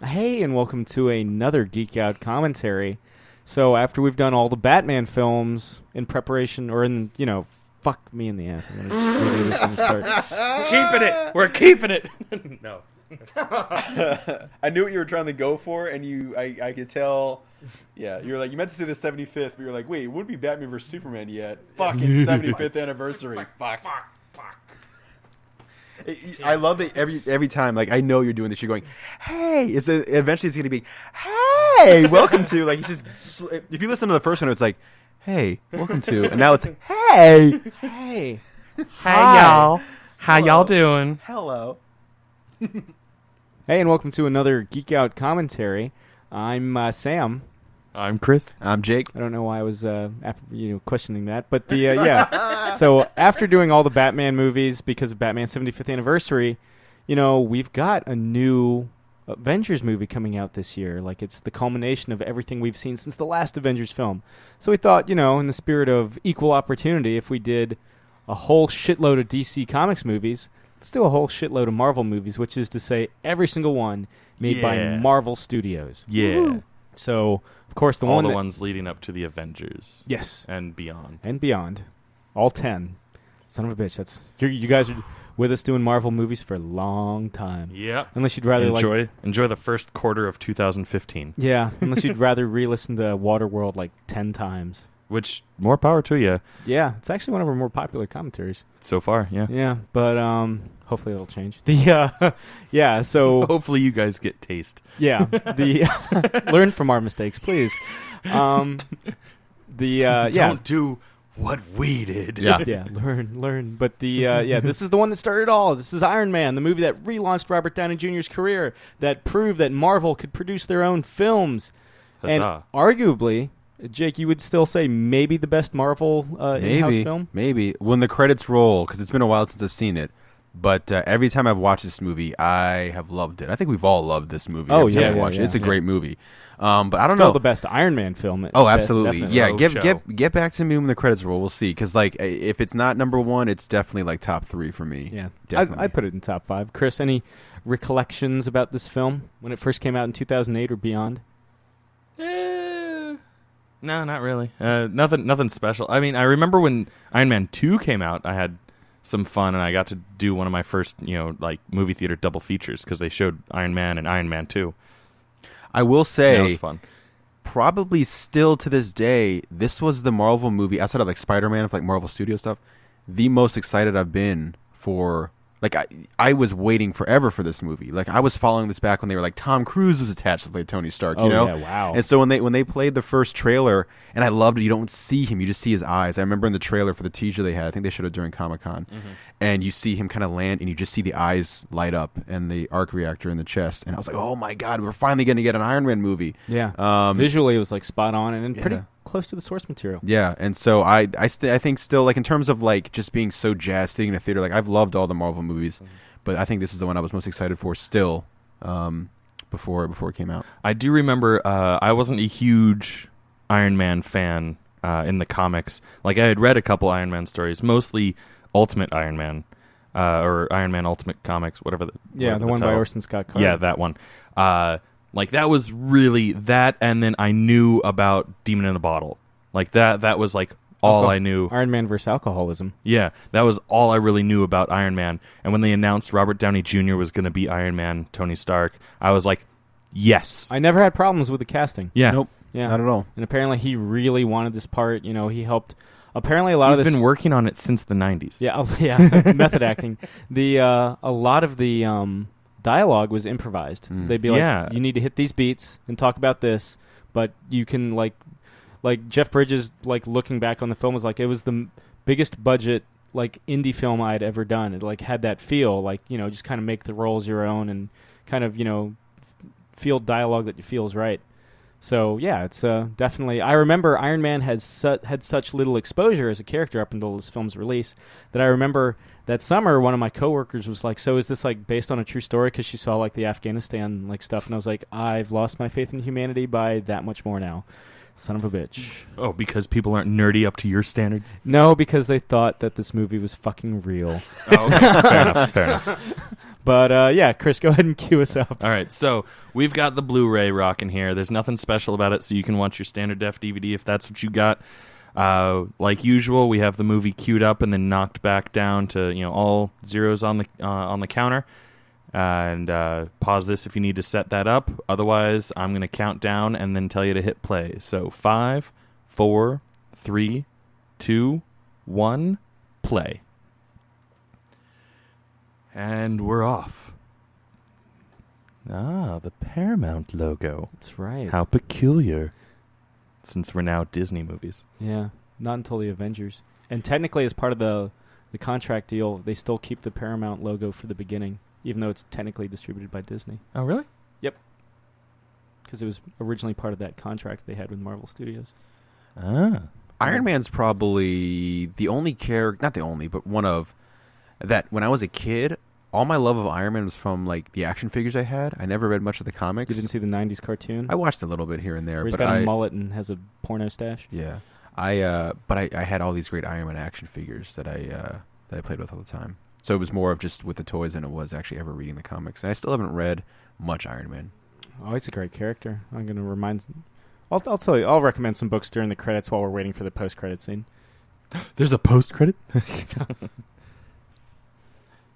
Hey, and welcome to another Geek Out commentary. So after we've done all the Batman films in preparation, or in, fuck me in the ass. I'm going to just do this from the start. Keeping it. We're keeping it. No. I knew what you were trying to go for, and I could tell. Yeah, you were like, you meant to say the 75th, but you're like, wait, it wouldn't be Batman vs Superman yet. Fucking 75th anniversary. Fuck. I love that every time, like, I know you're doing this, you're going, hey, eventually it's going to be, hey, welcome to, like, if you listen to the first one, it's like, hey, welcome to, and now it's, hey, Hey. Hi, y'all. How y'all doing? hello. Hey, and welcome to another Geek Out commentary. I'm Sam. I'm Chris. I'm Jake. I don't know why I was questioning that, but yeah. So after doing all the Batman movies because of Batman's 75th anniversary, we've got a new Avengers movie coming out this year. Like, it's the culmination of everything we've seen since the last Avengers film. So we thought, in the spirit of equal opportunity, if we did a whole shitload of DC Comics movies, let's do a whole shitload of Marvel movies, which is to say every single one made by Marvel Studios. Yeah. Woo-hoo. So, of course, all the ones leading up to the Avengers. Yes. And beyond. And beyond. All 10. Son of a bitch. You guys are with us doing Marvel movies for a long time. Yeah. Unless you'd rather enjoy the first quarter of 2015. Yeah, unless you'd rather re-listen to Waterworld like 10 times. Which, more power to you. Yeah, it's actually one of our more popular commentaries. So far, yeah. Yeah, but hopefully it'll change. So hopefully you guys get taste. Yeah, learn from our mistakes, please. Don't do what we did. Yeah, learn. But this is the one that started it all. This is Iron Man, the movie that relaunched Robert Downey Jr.'s career, that proved that Marvel could produce their own films. Huzzah. And arguably, Jake, you would still say maybe the best Marvel in-house film? Maybe. When the credits roll, because it's been a while since I've seen it, but every time I've watched this movie, I have loved it. I think we've all loved this movie. Oh, every time yeah, we watch yeah, it. It's a yeah. great movie. But I don't Still know. the best Iron Man film. Oh, absolutely. Definitely. Yeah, get back to me when the credits roll. We'll see. Because, like, if it's not number one, it's definitely, like, top 3 for me. Yeah, definitely. I put it in top 5. Chris, any recollections about this film when it first came out in 2008 or beyond? No, not really. Nothing special. I mean, I remember when Iron Man 2 came out, I had some fun, and I got to do one of my first, movie theater double features because they showed Iron Man and Iron Man 2. I will say, that was fun. Probably still to this day, this was the Marvel movie, outside of, like, Spider-Man, of, like, Marvel Studio stuff, the most excited I've been for. Like, I was waiting forever for this movie. Like, I was following this back when they were like, Tom Cruise was attached to play Tony Stark, you know? Yeah, wow. And so when they played the first trailer, and I loved it, you don't see him, you just see his eyes. I remember in the trailer for the teaser they had, I think they showed it during Comic-Con, and you see him kind of land, and you just see the eyes light up and the arc reactor in the chest. And I was like, oh my God, we're finally going to get an Iron Man movie. Yeah. Visually, it was, like, spot on and pretty close to the source material. Yeah, and so I think still, like, in terms of, like, just being so jazzed sitting in a theater, like, I've loved all the Marvel movies, but I think this is the one I was most excited for still, before it came out. I do remember I wasn't a huge Iron Man fan in the comics. Like, I had read a couple Iron Man stories, mostly Ultimate Iron Man, or Iron Man Ultimate Comics, whatever. The one by Orson Scott Card. Yeah, that one. Like, that was really that, and then I knew about Demon in a Bottle. Like, that was, like, all I knew. Iron Man versus alcoholism. Yeah, that was all I really knew about Iron Man. And when they announced Robert Downey Jr. was going to be Iron Man, Tony Stark, I was like, yes. I never had problems with the casting. Yeah. Nope. Yeah. Not at all. And apparently he really wanted this part. He helped. Apparently a lot He's of this... been working on it since the 90s. Yeah, method acting. A lot of the dialogue was improvised. They'd be like, you need to hit these beats and talk about this, but you can, like Jeff Bridges, like, looking back on the film, was like, it was the biggest budget, like, indie film I'd ever done. It, like, had that feel, like, just kind of make the roles your own and kind of, feel dialogue that you feel is right. So, yeah, it's definitely... I remember Iron Man had such little exposure as a character up until this film's release that I remember that summer one of my coworkers was like, so is this, like, based on a true story? Because she saw, like, the Afghanistan, like, stuff, and I was like, I've lost my faith in humanity by that much more now. Son of a bitch. Oh, because people aren't nerdy up to your standards? No, because they thought that this movie was fucking real. Oh, okay. Fair enough. But, yeah, Chris, go ahead and cue us up. All right, so we've got the Blu-ray rocking here. There's nothing special about it, so you can watch your standard def DVD if that's what you got. Like usual, we have the movie queued up and then knocked back down to all zeros on the counter. And pause this if you need to set that up. Otherwise, I'm going to count down and then tell you to hit play. So 5, 4, 3, 2, 1, play. And we're off. Ah, the Paramount logo. That's right. How peculiar. Since we're now Disney movies. Yeah, not until the Avengers. And technically, as part of the contract deal, they still keep the Paramount logo for the beginning, even though it's technically distributed by Disney. Oh, really? Yep. Because it was originally part of that contract they had with Marvel Studios. Ah. Iron Man's probably the only character, not the only, but one of, that when I was a kid, all my love of Iron Man was from like the action figures I had. I never read much of the comics. You didn't see the 90s cartoon? I watched a little bit here and there. Where he's but got a mullet and has a porno stash? Yeah. I had all these great Iron Man action figures that I played with all the time. So it was more of just with the toys than it was actually ever reading the comics. And I still haven't read much Iron Man. Oh, he's a great character. I'm going to remind... I'll tell you, I'll recommend some books during the credits while we're waiting for the post-credit scene. There's a post-credit?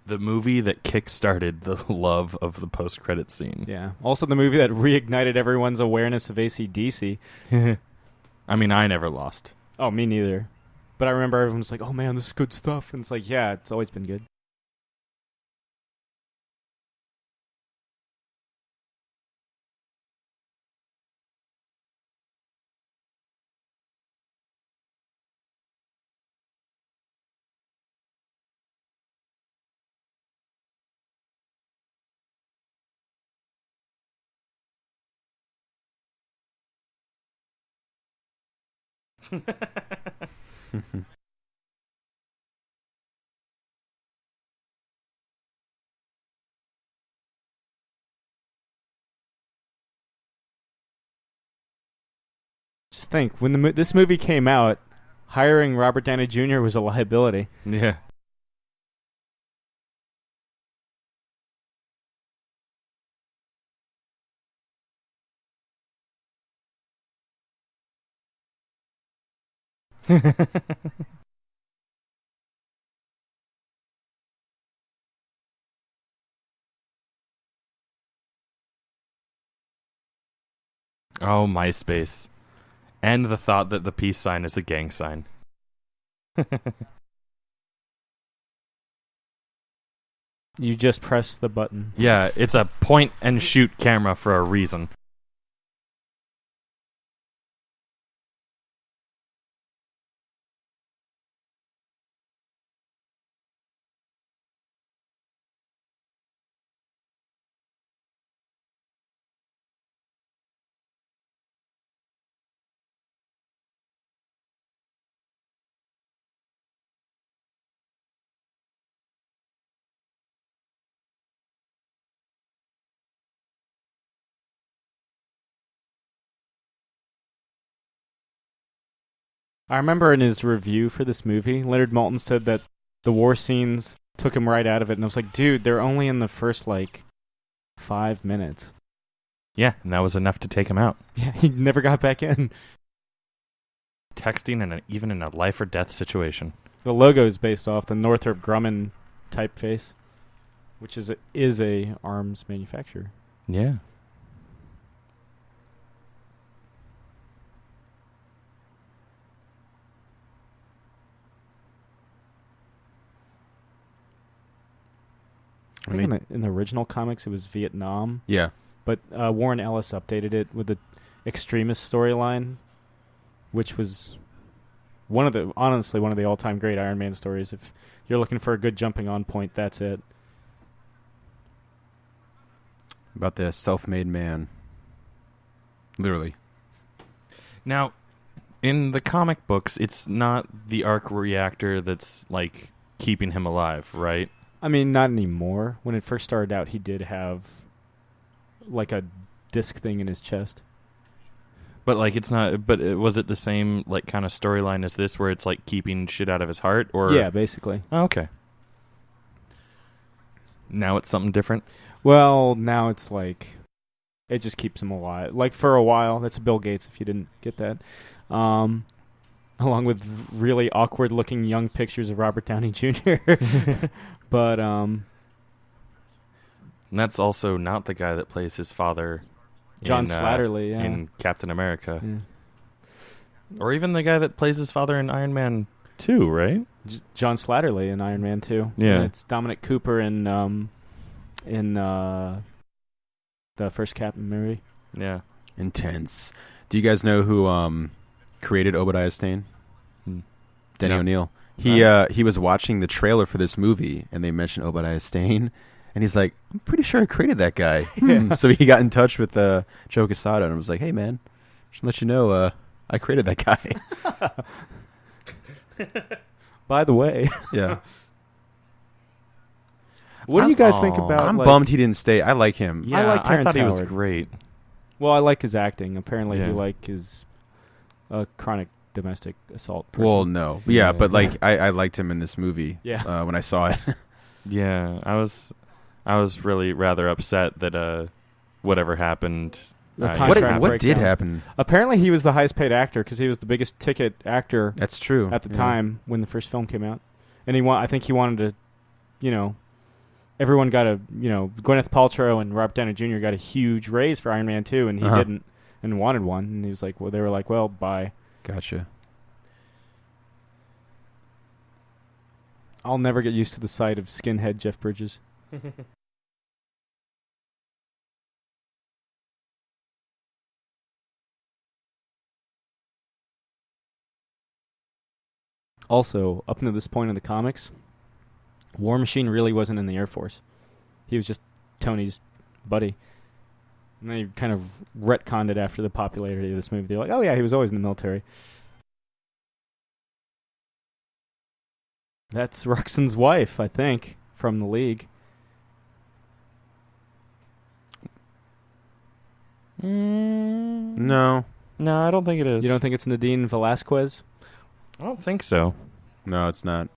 The movie that kick-started the love of the post-credit scene. Yeah. Also the movie that reignited everyone's awareness of AC/DC. I mean, I never lost. Oh, me neither. But I remember everyone was like, oh man, this is good stuff. And it's like, yeah, it's always been good. Just think, when this movie came out, hiring Robert Downey Jr. was a liability. Yeah. Oh, MySpace. And the thought that the peace sign is a gang sign. You just press the button. Yeah, it's a point and shoot camera for a reason. I remember in his review for this movie, Leonard Maltin said that the war scenes took him right out of it. And I was like, dude, they're only in the first, 5 minutes. Yeah, and that was enough to take him out. Yeah, he never got back in. Texting even in a life or death situation. The logo is based off the Northrop Grumman typeface, which is a arms manufacturer. Yeah. I think in the original comics, it was Vietnam. Yeah. But Warren Ellis updated it with the extremist storyline, which was honestly one of the all-time great Iron Man stories. If you're looking for a good jumping-on point, that's it. About the self-made man. Literally. Now, in the comic books, it's not the arc reactor that's, keeping him alive, right? I mean, not anymore. When it first started out, he did have, a disc thing in his chest. But like it's not. But was it the same like kind of storyline as this, where it's like keeping shit out of his heart? Or yeah, basically. Oh, okay. Now it's something different. Well, now it's like it just keeps him alive. Like for a while, that's Bill Gates. If you didn't get that, along with really awkward-looking young pictures of Robert Downey Jr. But and that's also not the guy that plays his father. John Slattery, yeah. In Captain America. Yeah. Or even the guy that plays his father in Iron Man 2, right? John Slattery in Iron Man 2. Yeah. And it's Dominic Cooper in the first Captain movie. Yeah. Intense. Do you guys know who created Obadiah Stane? Denny O'Neil. He was watching the trailer for this movie, and they mentioned Obadiah Stane. And he's like, I'm pretty sure I created that guy. So he got in touch with Joe Quesada and was like, hey, man, just let you know, I created that guy. By the way. Yeah. What do you guys think about... I'm bummed he didn't stay. I like him. Yeah, I like Terrence thought he was Howard. great. Well, I like his acting. Apparently he is a chronic domestic assault person. Well, no. Yeah, but like I liked him in this movie when I saw it. Yeah, I was really rather upset that whatever happened. What did happen? Apparently, he was the highest paid actor because he was the biggest ticket actor. That's true. At the time when the first film came out, and I think he wanted to, everyone got Gwyneth Paltrow and Robert Downey Jr. got a huge raise for Iron Man 2, and he didn't and wanted one, and he was like, well, they were like, well, bye. Gotcha. I'll never get used to the sight of skinhead Jeff Bridges. Also, up until this point in the comics, War Machine really wasn't in the Air Force. He was just Tony's buddy. And they kind of retconned it after the popularity of this movie. They're like, oh yeah, he was always in the military. That's Ruxin's wife, I think, from the League. No. No, I don't think it is. You don't think it's Nadine Velasquez? I don't think so. No, it's not.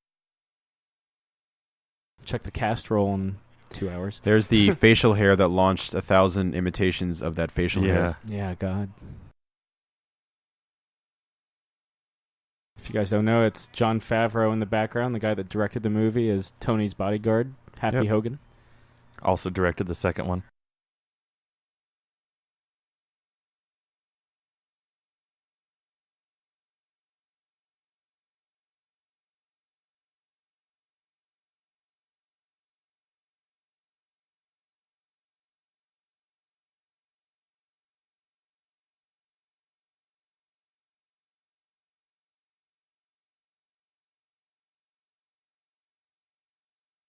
Check the cast roll in 2 hours. There's the facial hair that launched 1,000 imitations of that facial hair. Yeah, God. If you guys don't know, it's Jon Favreau in the background, the guy that directed the movie, is Tony's bodyguard, Happy Hogan. Also directed the second one.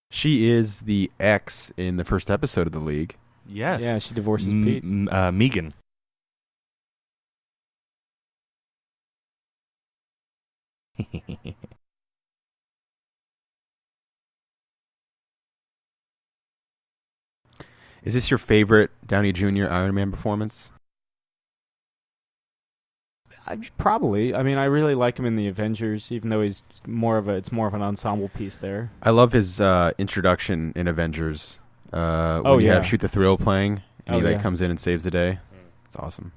She is the ex in the first episode of The League. Yes. Yeah, she divorces Pete. Megan. Is this your favorite Downey Jr. Iron Man performance? Probably. I mean, I really like him in the Avengers, even though it's more of an ensemble piece there. I love his introduction in Avengers. When you have Shoot the Thrill playing, and he comes in and saves the day. It's awesome.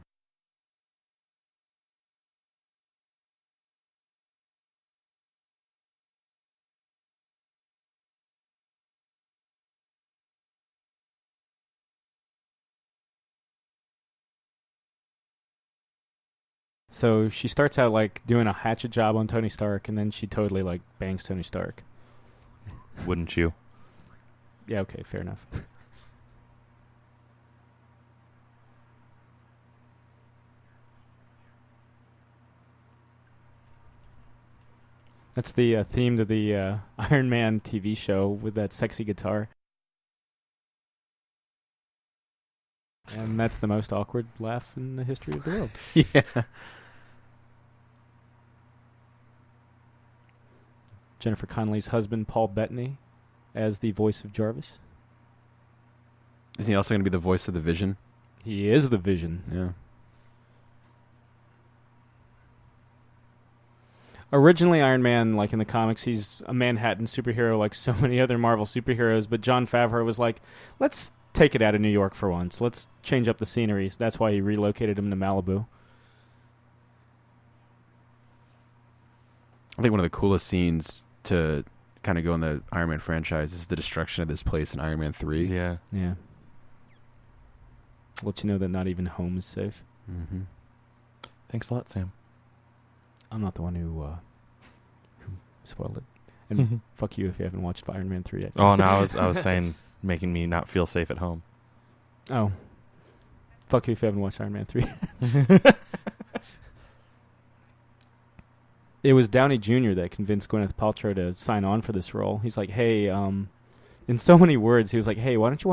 So she starts out like doing a hatchet job on Tony Stark, and then she totally like bangs Tony Stark. Wouldn't you? Yeah, okay, fair enough. That's the theme to the Iron Man TV show with that sexy guitar. And that's the most awkward laugh in the history of the world. Yeah. Jennifer Connelly's husband, Paul Bettany, as the voice of Jarvis. Isn't he also going to be the voice of the Vision? He is the Vision. Yeah. Originally, Iron Man, like in the comics, he's a Manhattan superhero like so many other Marvel superheroes, but Jon Favreau was like, let's take it out of New York for once. Let's change up the scenery. So that's why he relocated him to Malibu. I think one of the coolest scenes to kind of go in the Iron Man franchise is the destruction of this place in Iron Man 3. Yeah. Yeah. Let you know that not even home is safe. Mm-hmm. Thanks a lot, Sam. I'm not the one who spoiled it. And fuck you if you haven't watched Iron Man 3 yet. Oh, no, I was saying making me not feel safe at home. Oh. Fuck you if you haven't watched Iron Man 3. It was Downey Jr. that convinced Gwyneth Paltrow to sign on for this role. He's like, hey, in so many words, he was like, hey, why don't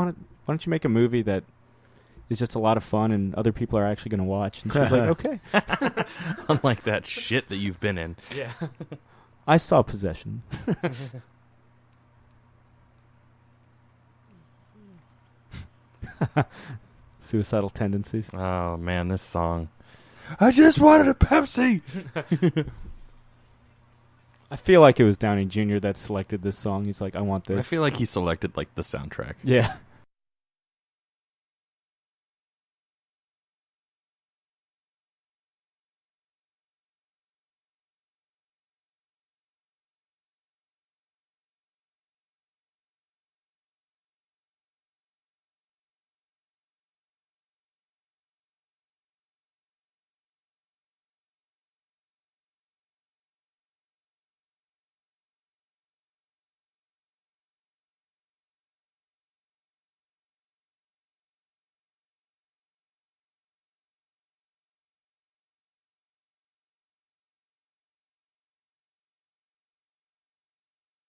you make a movie that is just a lot of fun and other people are actually going to watch? And she was like, okay. Unlike that shit that you've been in. Yeah. I saw Possession. Suicidal tendencies. Oh, man, this song. I just wanted a Pepsi! I feel like it was Downey Jr. that selected this song. He's like, I want this. I feel like he selected, like, the soundtrack. Yeah.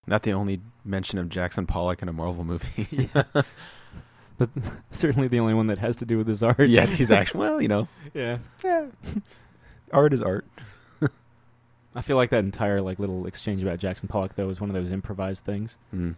Not the only mention of Jackson Pollock in a Marvel movie. But certainly the only one that has to do with his art. Yeah, he's actually, well, you know. Yeah. Art is art. I feel like that entire like little exchange about Jackson Pollock, though, is one of those improvised things. Mm.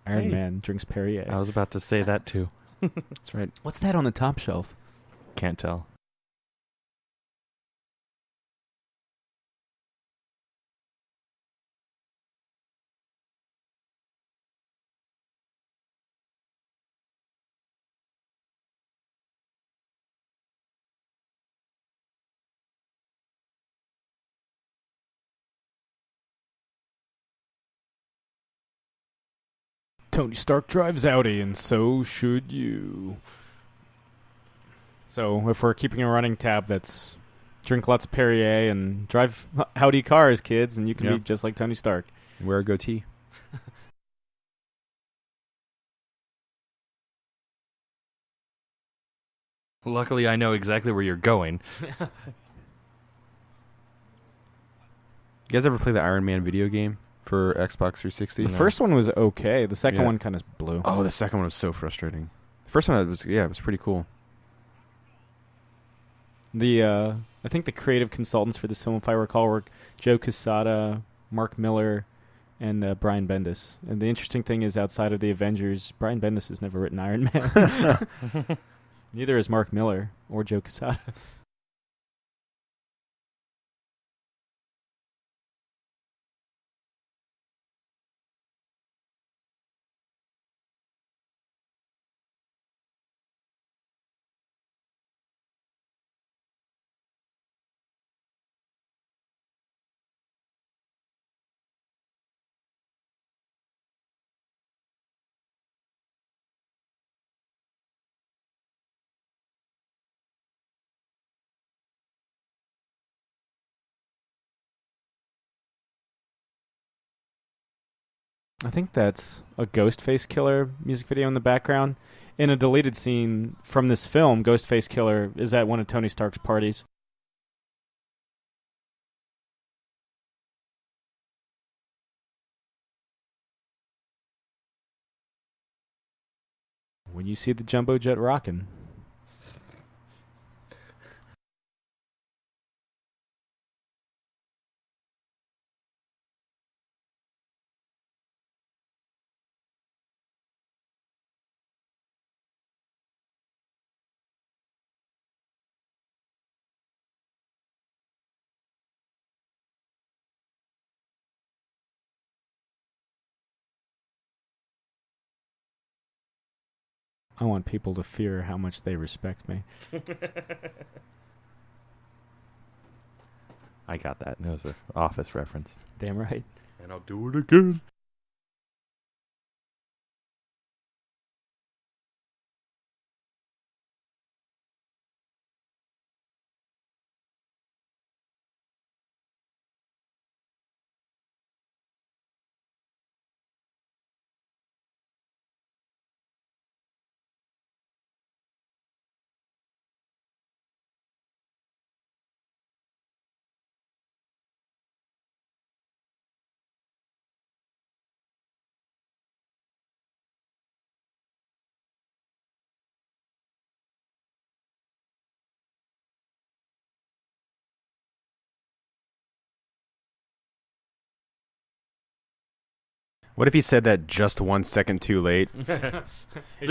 Iron Man drinks Perrier. I was about to say that, too. That's right. What's that on the top shelf? Can't tell. Tony Stark drives Audi, and so should you. So if we're keeping a running tab, that's drink lots of Perrier and drive Audi cars, kids, and you can be just like Tony Stark. Wear a goatee. Luckily, I know exactly where you're going. You guys ever play the Iron Man video game for Xbox 360? The first one was okay. The second one kind of blew. Oh, the second one was so frustrating. The first one was, it was pretty cool. I think the creative consultants for this film, if I recall, were Joe Quesada, Mark Miller, and Brian Bendis. And the interesting thing is, outside of the Avengers, Brian Bendis has never written Iron Man. Neither has Mark Miller or Joe Quesada. I think that's a Ghostface Killer music video in the background. In a deleted scene from this film, Ghostface Killer is at one of Tony Stark's parties. When you see the jumbo jet rocking. I want people to fear how much they respect me. I got that. It was an Office reference. Damn right. And I'll do it again. What if he said that just 1 second too late?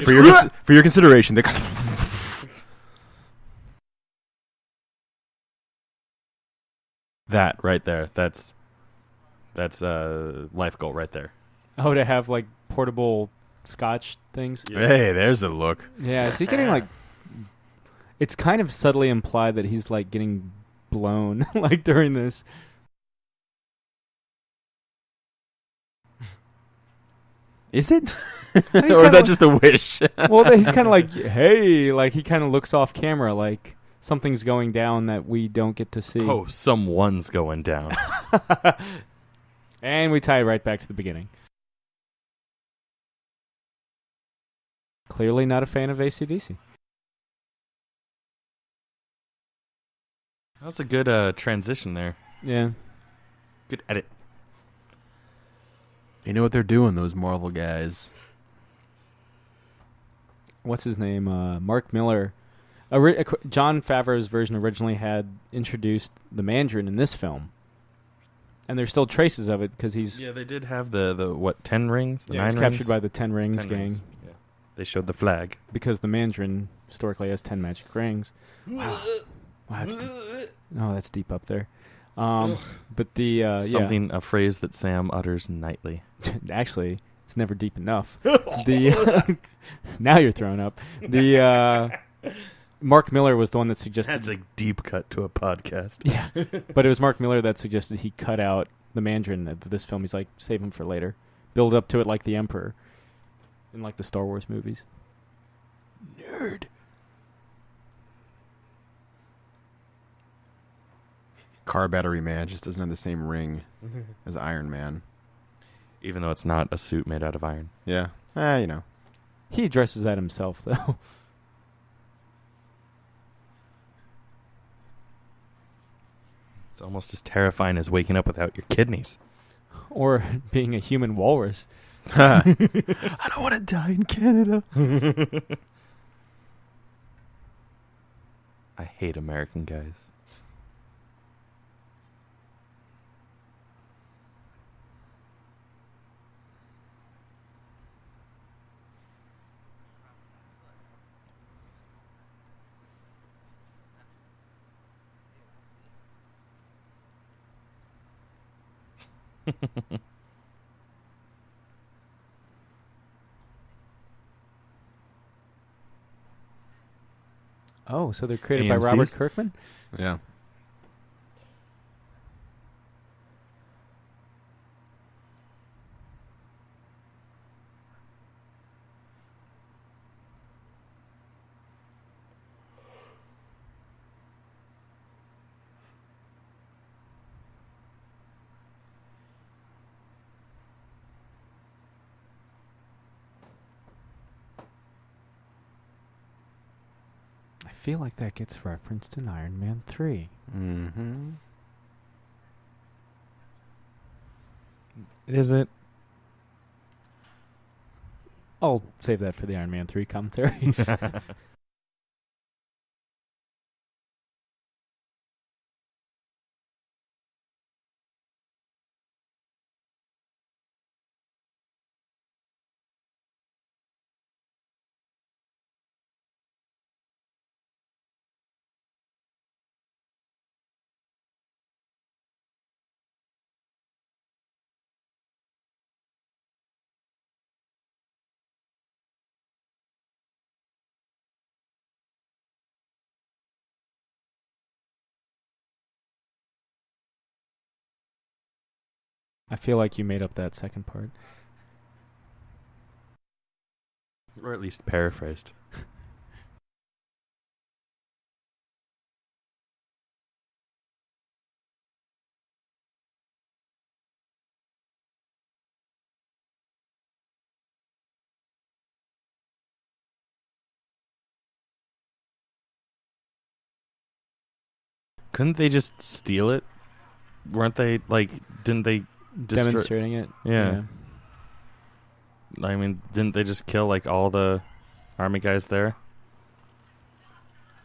For your consideration, they got that right there. That's a life goal right there. Oh, to have like portable scotch things. Yeah. Hey, there's a look. Yeah, is he getting like? It's kind of subtly implied that he's like getting blown like during this. Is it? Or is that just a wish? Well, he's kind of like, hey, like he kind of looks off camera, like something's going down that we don't get to see. Oh, someone's going down. And we tie it right back to the beginning. Clearly not a fan of AC/DC. That was a good transition there. Yeah. Good edit. You know what they're doing, those Marvel guys. What's his name? Mark Miller. Jon Favreau's version originally had introduced the Mandarin in this film. And there's still traces of it because he's... Yeah, they did have the what, 10 rings? The 9 he's rings? captured by the 10 Rings gang. Rings. Yeah. They showed the flag. Because the Mandarin historically has 10 magic rings. Wow. Wow, that's deep up there. But the a phrase that Sam utters nightly. Actually, it's never deep enough. Now you're throwing up. Mark Miller was the one that suggested... That's a deep cut to a podcast. Yeah, but it was Mark Miller that suggested he cut out the Mandarin of this film. He's like, save him for later. Build up to it like the Emperor in like the Star Wars movies. Nerd. Car Battery Man just doesn't have the same ring as Iron Man. Even though it's not a suit made out of iron. Yeah. You know. He addresses that himself, though. It's almost as terrifying as waking up without your kidneys. Or being a human walrus. I don't want to die in Canada. I hate American guys. Oh, so they're created by Robert Kirkman? Yeah. I feel like that gets referenced in Iron Man 3. Mm-hmm. Is it? I'll save that for the Iron Man 3 commentary. I feel like you made up that second part. Or at least paraphrased. Couldn't they just steal it? Weren't they, like, didn't they demonstrating it? Yeah. I mean, didn't they just kill, like, all the army guys there?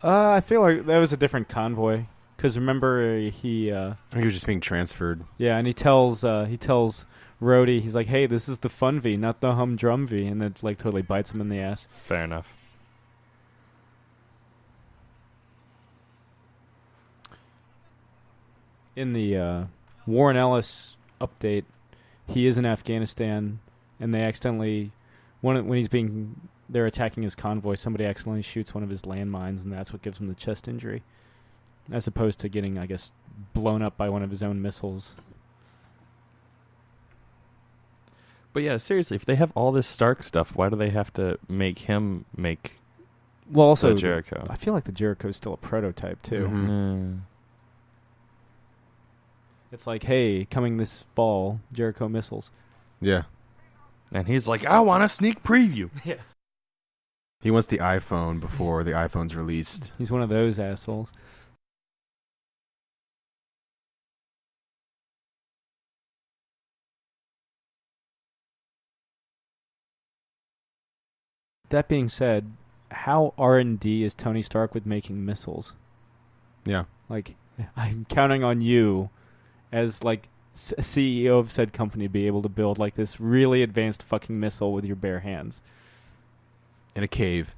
I feel like that was a different convoy. Because remember, he was just being transferred. Yeah, and he tells Rhodey, he's like, hey, this is the fun V, not the humdrum V. And then, like, totally bites him in the ass. Fair enough. In the Warren Ellis update, he is in Afghanistan, and they accidentally, they're attacking his convoy, somebody accidentally shoots one of his landmines, and that's what gives him the chest injury, as opposed to getting, I guess, blown up by one of his own missiles. But yeah, seriously, if they have all this Stark stuff, why do they have to make him make also the Jericho? I feel like the Jericho is still a prototype, too. Mm-hmm. It's like, hey, coming this fall, Jericho missiles. Yeah. And he's like, I want a sneak preview. Yeah. He wants the iPhone before the iPhone's released. He's one of those assholes. That being said, how R&D is Tony Stark with making missiles? Yeah. Like, I'm counting on you as, like, CEO of said company to be able to build, like, this really advanced fucking missile with your bare hands. In a cave.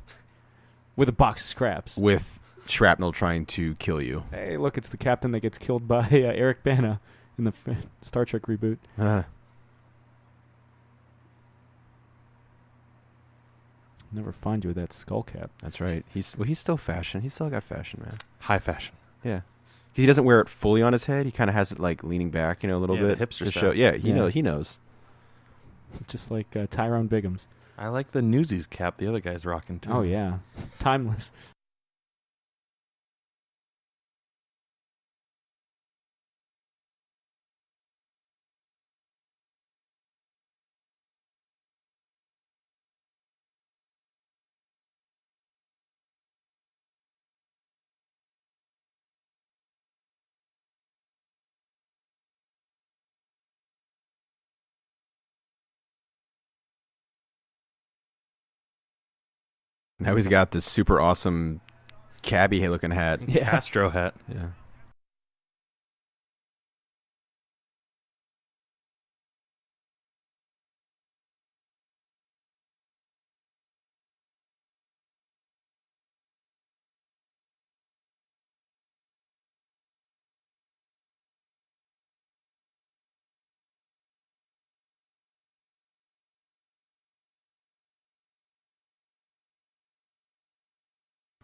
With a box of scraps. With shrapnel trying to kill you. Hey, look, it's the captain that gets killed by Eric Bana in the Star Trek reboot. Never find you with that skull cap. That's right. He's still fashion. He's still got fashion, man. High fashion. Yeah. He doesn't wear it fully on his head. He kind of has it, like, leaning back, a little bit. The hipster to style. show. Yeah, he knows. Just like Tyrone Biggums. I like the Newsies cap the other guy's rocking, too. Oh, yeah. Timeless. Now he's got this super awesome cabbie looking hat. Yeah. Astro hat. Yeah.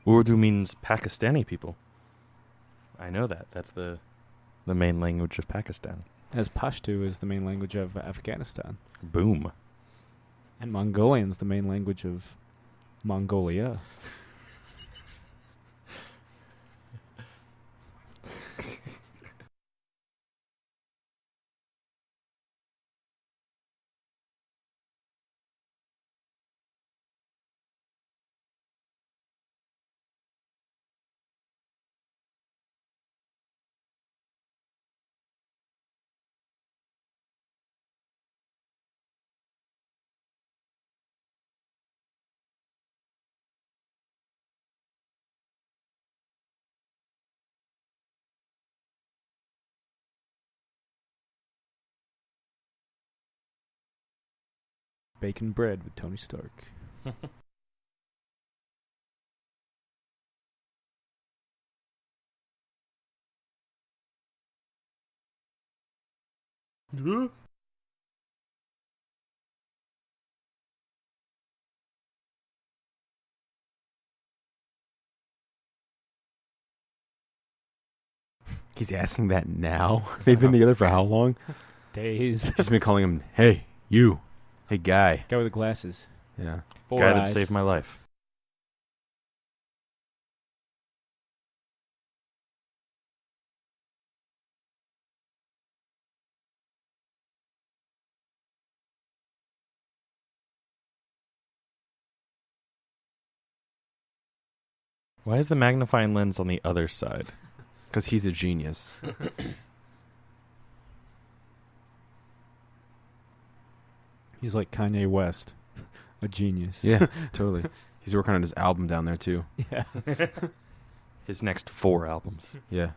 Urdu means Pakistani people. I know that. That's the main language of Pakistan. As Pashto is the main language of Afghanistan. Boom. And Mongolian's the main language of Mongolia. Bacon bread with Tony Stark. He's asking that now? They've been together for how long? Days. He's been calling him, hey, you. Hey, guy. Guy with the glasses. Yeah. Four Guy eyes. that saved my life. Why is the magnifying lens on the other side? Because he's a genius. He's like Kanye West. A genius. Yeah, totally. He's working on his album down there, too. Yeah. His next 4 albums. Yeah.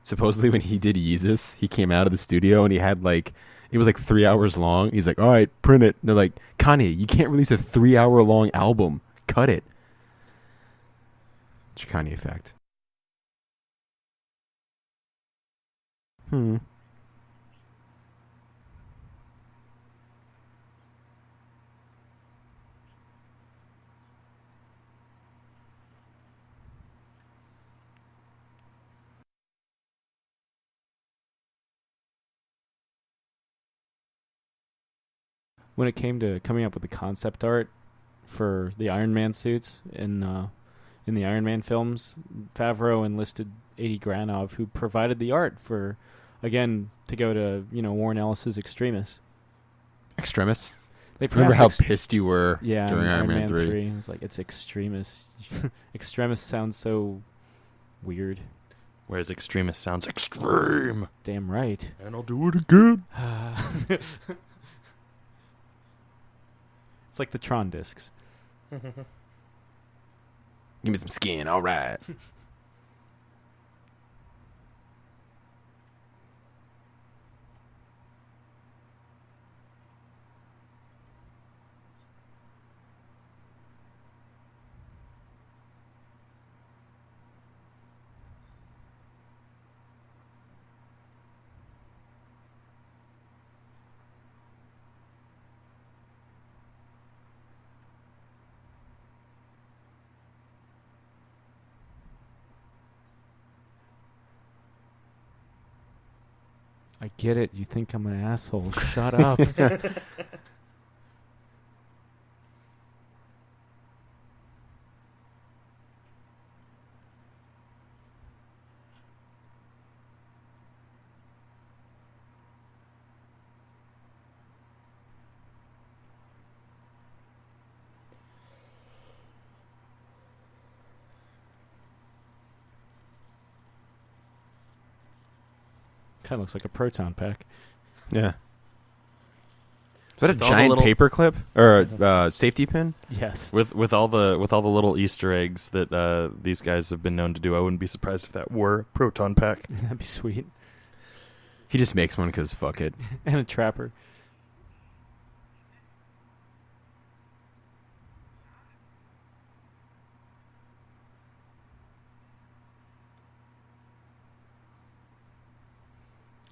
Supposedly when he did Yeezus, he came out of the studio and he had like, it was like 3 hours long. He's like, all right, print it. And they're like, Kanye, you can't release a 3-hour long album. Cut it. It's your Kanye effect. When it came to coming up with the concept art for the Iron Man suits in the Iron Man films, Favreau enlisted Adi Granov, who provided the art for, again, to go to Warren Ellis's Extremis. Extremis? They remember how pissed you were during Iron Man 3. It was like, it's Extremis. Extremis sounds so weird. Whereas Extremis sounds extreme. Damn right. And I'll do it again. It's like the Tron discs. Give me some skin, all right. I get it. You think I'm an asshole. Shut up. Kind of looks like a proton pack. Yeah. Is that a With all the giant little- paper clip or a safety pin? Yes. With all the little Easter eggs that these guys have been known to do, I wouldn't be surprised if that were a proton pack. That'd be sweet. He just makes one because fuck it. And a trapper.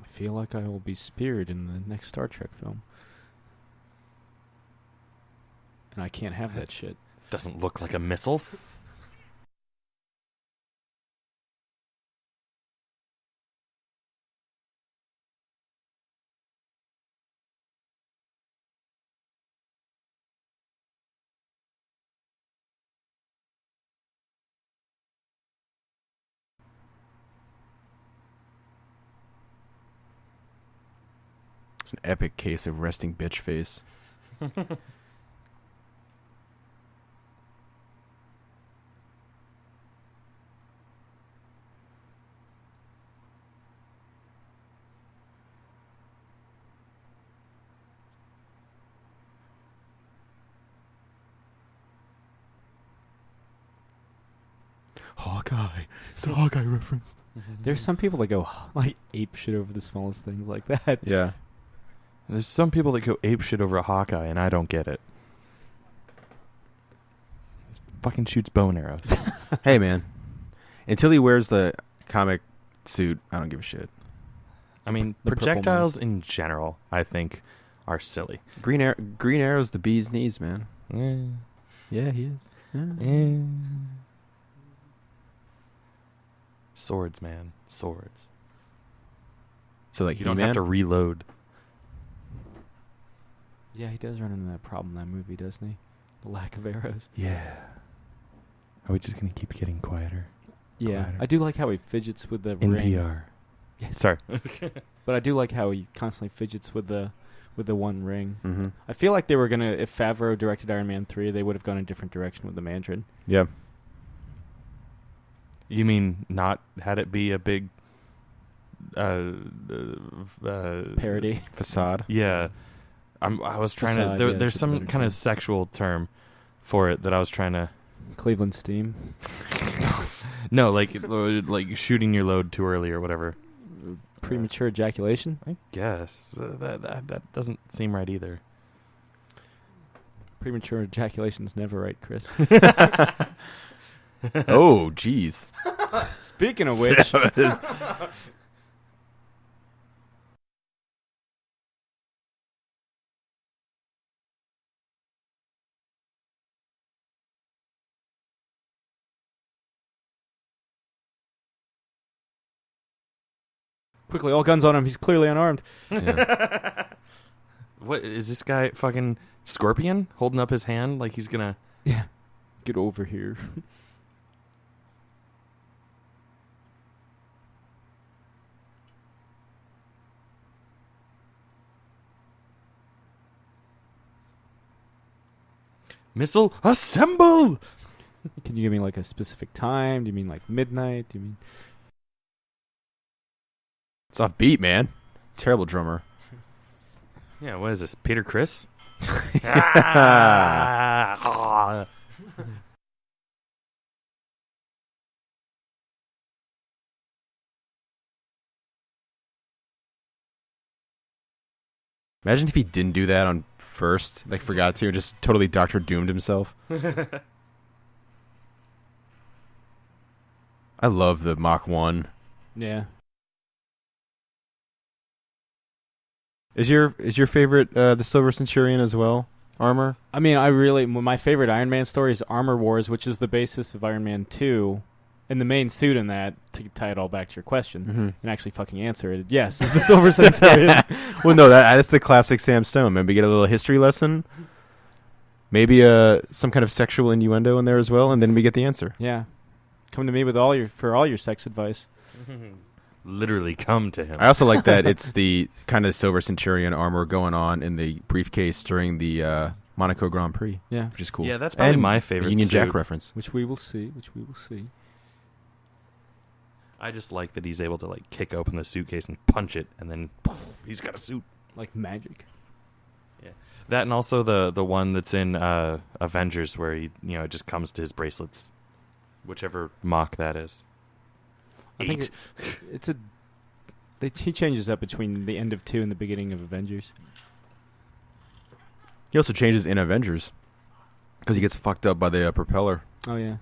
I feel like I will be speared in the next Star Trek film. And I can't have that shit. Doesn't look like a missile. It's an epic case of resting bitch face. Hawkeye. It's a Hawkeye reference. There's some people that go like ape shit over the smallest things like that. Yeah. There's some people that go apeshit over a Hawkeye, and I don't get it. Fucking shoots bow and arrows. Hey, man. Until he wears the comic suit, I don't give a shit. I mean, The purple projectiles mask. in general, I think, are silly. Green Arrow's the bee's knees, man. Yeah, he is. Yeah. Swords, man. Swords. So like you don't have to reload. Yeah, he does run into that problem in that movie, doesn't he? The lack of arrows. Yeah. Are we just going to keep getting quieter? Yeah. Quieter. I do like how he fidgets with the ring. NPR. Yes. Sorry. But I do like how he constantly fidgets with the one ring. Mm-hmm. I feel like they were going to, if Favreau directed Iron Man 3, they would have gone a different direction with the Mandarin. Yeah. You mean not had it be a big parody? Facade? Yeah. I was trying Facade, to... yeah, there's that's some what kind of sexual term for it that I was trying to... Cleveland Steam. No, like shooting your load too early or whatever. Premature ejaculation? I guess. That doesn't seem right either. Premature ejaculation's never right, Chris. Oh, jeez. Speaking of which... Quickly, all guns on him. He's clearly unarmed. Yeah. What is this guy fucking Scorpion holding up his hand like he's gonna? Yeah. Get over here. Missile assemble! Can you give me like a specific time? Do you mean like midnight? Do you mean... It's off beat, man. Terrible drummer. Yeah, what is this? Peter Criss? Imagine if he didn't do that on first, like forgot to, and just totally Doctor Doomed himself. I love the Mach 1. Yeah. Is your favorite the Silver Centurion as well? Armor? I mean, my favorite Iron Man story is Armor Wars, which is the basis of Iron Man 2. And the main suit in that, to tie it all back to your question, and actually fucking answer it, yes, is the Silver Centurion. Well, no, that's the classic Sam Stone. Maybe get a little history lesson. Maybe some kind of sexual innuendo in there as well, and then we get the answer. Yeah. Come to me with all your sex advice. Literally come to him. I also like that it's the kind of Silver Centurion armor going on in the briefcase during the Monaco Grand Prix. Yeah. Which is cool. Yeah, that's probably and my favorite Union suit. Jack reference. Which we will see. I just like that he's able to like kick open the suitcase and punch it, and then poof, he's got a suit. Like magic. Yeah, that and also the one that's in Avengers where he it just comes to his bracelets, whichever mock that is. I think he changes up between the end of 2 and the beginning of Avengers. He also changes in Avengers because he gets fucked up by the propeller. Oh yeah.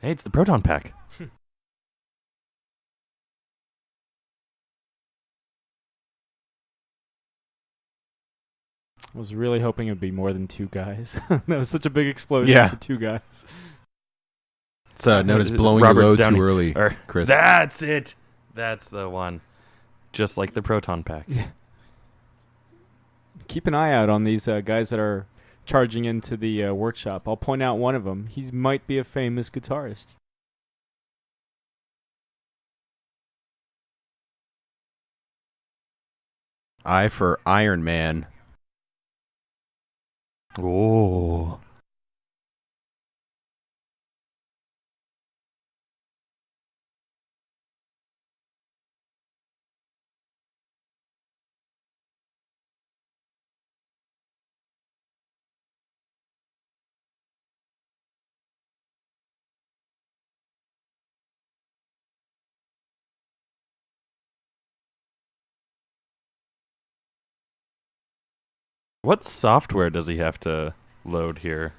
Hey, it's the proton pack. I was really hoping it'd be more than 2 guys. That was such a big explosion for 2 guys. It's known as blowing Robert your load Downey, too early, Chris. That's it. That's the one. Just like the proton pack. Yeah. Keep an eye out on these guys that are charging into the workshop. I'll point out one of them. He might be a famous guitarist. I for Iron Man. Oh. What software does he have to load here?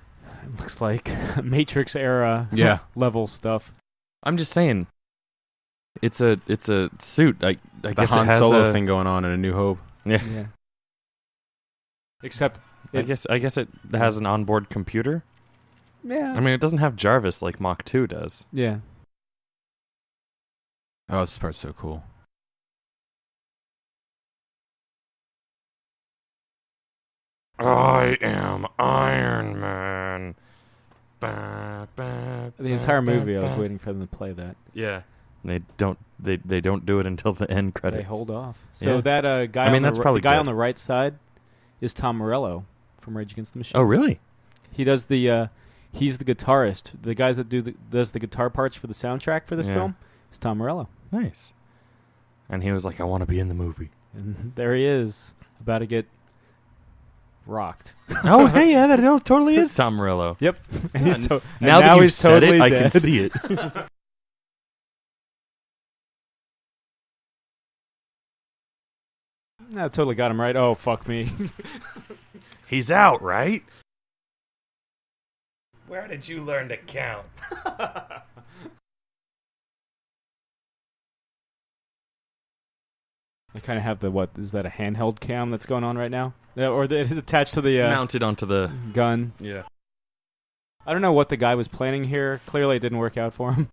It looks like Matrix era level stuff. I'm just saying. It's a suit. I the guess Han it has Solo thing going on in A New Hope. Yeah. Except, I guess it has an onboard computer. Yeah. I mean, it doesn't have Jarvis like Mach 2 does. Yeah. Oh, this part's so cool. I am Iron Man. The entire movie, I was waiting for them to play that. Yeah. They don't do it until the end credits. They hold off. So that guy, the guy on the right side, is Tom Morello from Rage Against the Machine. Oh, really? He does the. He's the guitarist. The guys that does the guitar parts for the soundtrack for this film is Tom Morello. Nice. And he was like, "I want to be in the movie." And there he is, about to get rocked. Oh, hey, yeah, that totally is Tom Morello. Yep. And he's now that you've said it, I can see it. I totally got him right. Oh, fuck me. He's out, right? Where did you learn to count? I kind of have is that a handheld cam that's going on right now? Or it is attached to the... It's mounted onto the... gun. Yeah. I don't know what the guy was planning here. Clearly it didn't work out for him.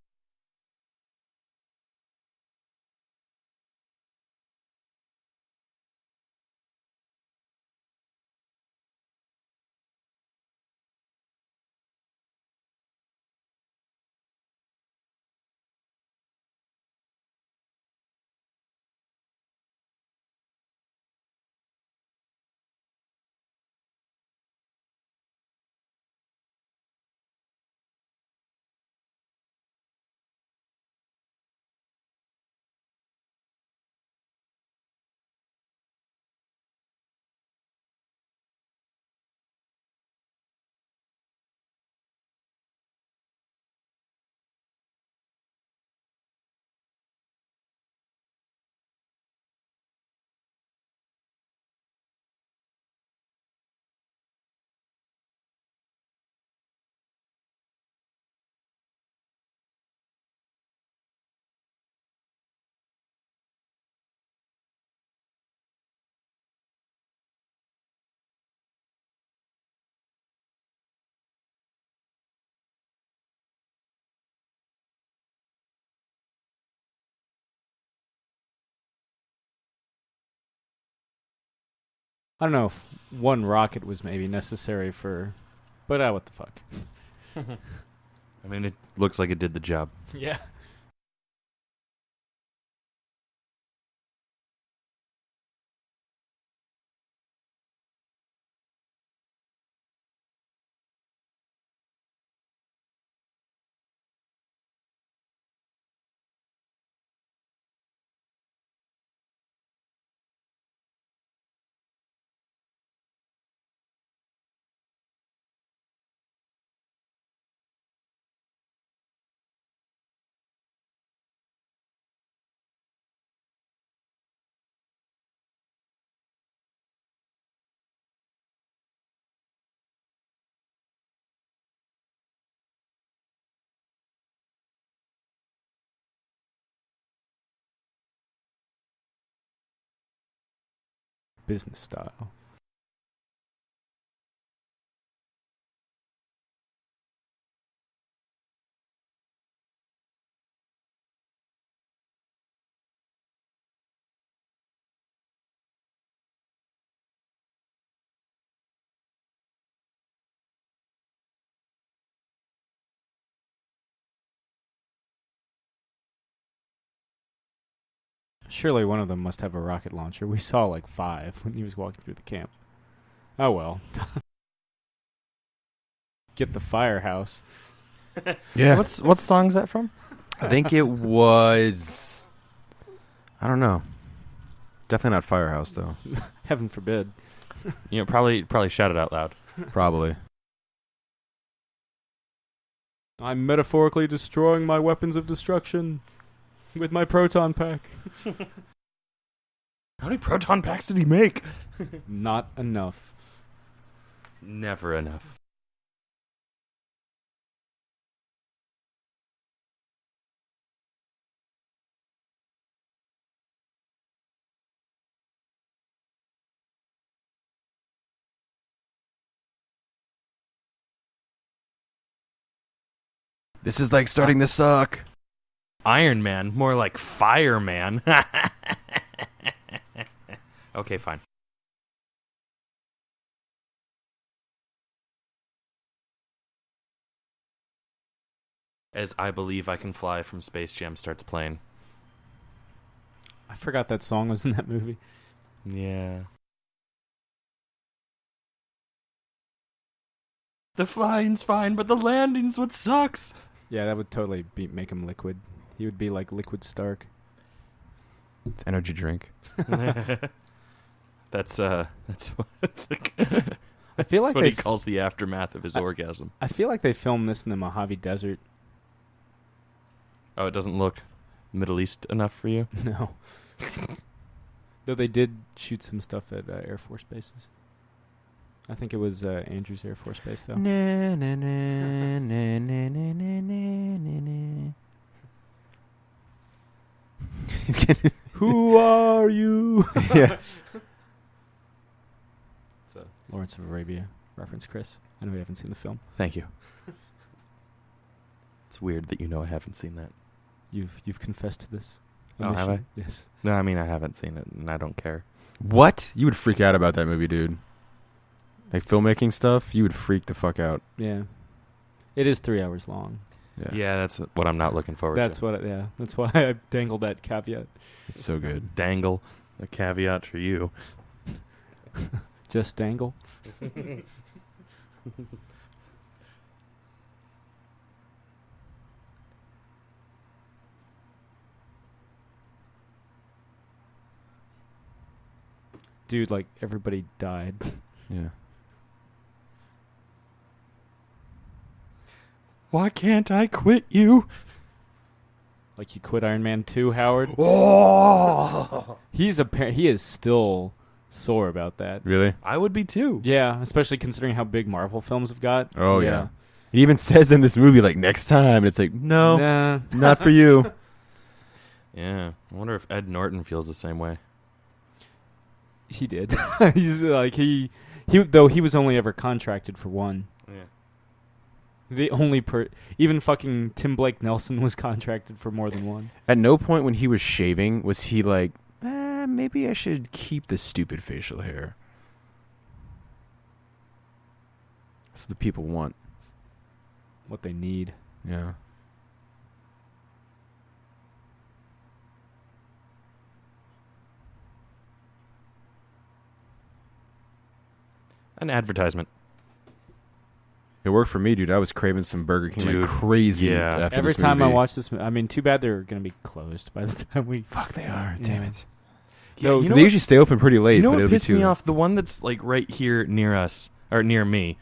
I don't know if one rocket was maybe necessary for... But what the fuck. I mean, it looks like it did the job. Yeah. Business style. Surely one of them must have a rocket launcher. We saw like 5 when he was walking through the camp. Oh well. Get the firehouse. Yeah. What song is that from? I think it was... I don't know. Definitely not Firehouse, though. Heaven forbid. Probably shout it out loud. Probably. I'm metaphorically destroying my weapons of destruction with my proton pack. How many proton packs did he make? Not enough. Never enough. This is like starting to suck. Iron Man, more like Fireman. Okay, fine. As I Believe I Can Fly from Space Jam starts playing. I forgot that song was in that movie. Yeah. The flying's fine, but the landing's what sucks. Yeah, that would totally make him Liquid. He would be like Liquid Stark. It's energy drink. That's what I feel like what he calls the aftermath of his orgasm. I feel like they filmed this in the Mojave Desert. Oh, it doesn't look Middle East enough for you? No. Though they did shoot some stuff at Air Force bases. I think it was Andrews Air Force Base, though. Na, na, na, na, na, na, na, na, na. He's getting Who are you? Yeah. It's a Lawrence of Arabia reference, Chris. I know you haven't seen the film. Thank you. It's weird that you know I haven't seen that. You've confessed to this. Oh, have I? Yes. No, I mean, I haven't seen it, and I don't care. What? You would freak out about that movie, dude. Like filmmaking stuff, you would freak the fuck out. Yeah. It is 3 hours long. Yeah, that's what I'm not looking forward to. That's why I dangled that caveat. It's so good. Dangle a caveat for you. Just dangle. Dude, like, everybody died. Yeah. Why can't I quit you? Like, you quit Iron Man 2, Howard? Oh! He is still sore about that. Really? I would be too. Yeah, especially considering how big Marvel films have got. Oh, yeah. He even says in this movie, like, next time. And it's like, no, Nah. not for you. Yeah. I wonder if Ed Norton feels the same way. He did. He's like, though he was only ever contracted for one. Yeah. The only even fucking Tim Blake Nelson was contracted for more than one. At no point when he was shaving was he like, maybe I should keep this stupid facial hair. That's what the people want. What they need. Yeah. An advertisement. It worked for me, dude. I was craving some Burger King Dude, like crazy. yeah. After Every this time movie. I watch this, I mean, too bad they're going to be closed by the time we... Fuck, they are. Yeah. Damn it. Yeah, No, they usually stay open pretty late. You know but what it'll pissed be me off? The one that's like right here near us, or near me,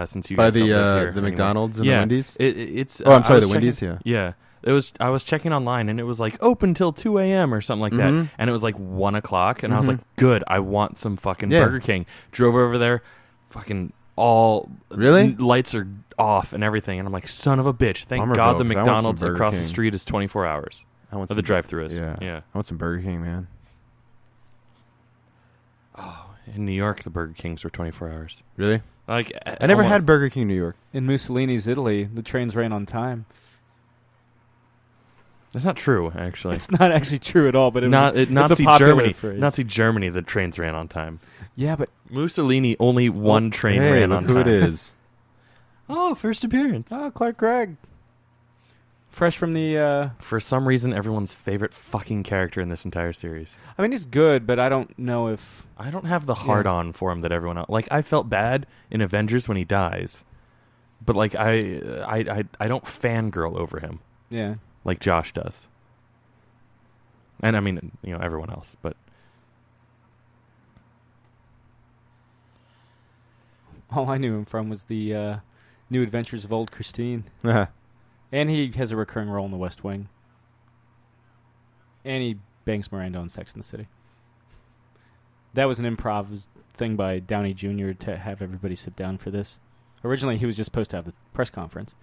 since you by guys don't live here the anymore. McDonald's and Yeah. the Wendy's. It's. Oh, I'm sorry, I was the Wendy's. checking- Yeah. Yeah. I was checking online and it was like open till 2 a.m. or something like Mhm. that, and it was like 1 o'clock, and I was Mhm. like, good, I want some fucking Yeah. Burger King. Drove over there, fucking all Really? lights are off and everything, and I'm like, son of a bitch. Thank Bummer, God though, the 'cause I want some McDonald's Burger across the King. street is 24 hours. I want Or the drive-thru is. Yeah. Yeah. I want some Burger King, man. Oh, in New York, the Burger Kings were 24 hours. Really? Like I never had Burger King in New York. In Mussolini's Italy, the trains ran on time. That's not true, actually. It's not actually true at all, but it's a Nazi popular Germany. phrase. Nazi Germany, the trains ran on time. Yeah, but... Mussolini, only one train Hey, ran look on who time. it is. Oh, first appearance. Oh, Clark Gregg. Fresh from the... For some reason, everyone's favorite fucking character in this entire series. I mean, he's good, but I don't know if... I don't have the hard-on for him that everyone else... Like, I felt bad in Avengers when he dies. But, like, I don't fangirl over him Yeah. like Josh does. And, I mean, you know, everyone else, but... All I knew him from was the New Adventures of Old Christine. Uh-huh. And he has a recurring role in The West Wing. And he bangs Miranda on Sex in the City. That was an improv thing by Downey Jr. to have everybody sit down for this. Originally, he was just supposed to have the press conference.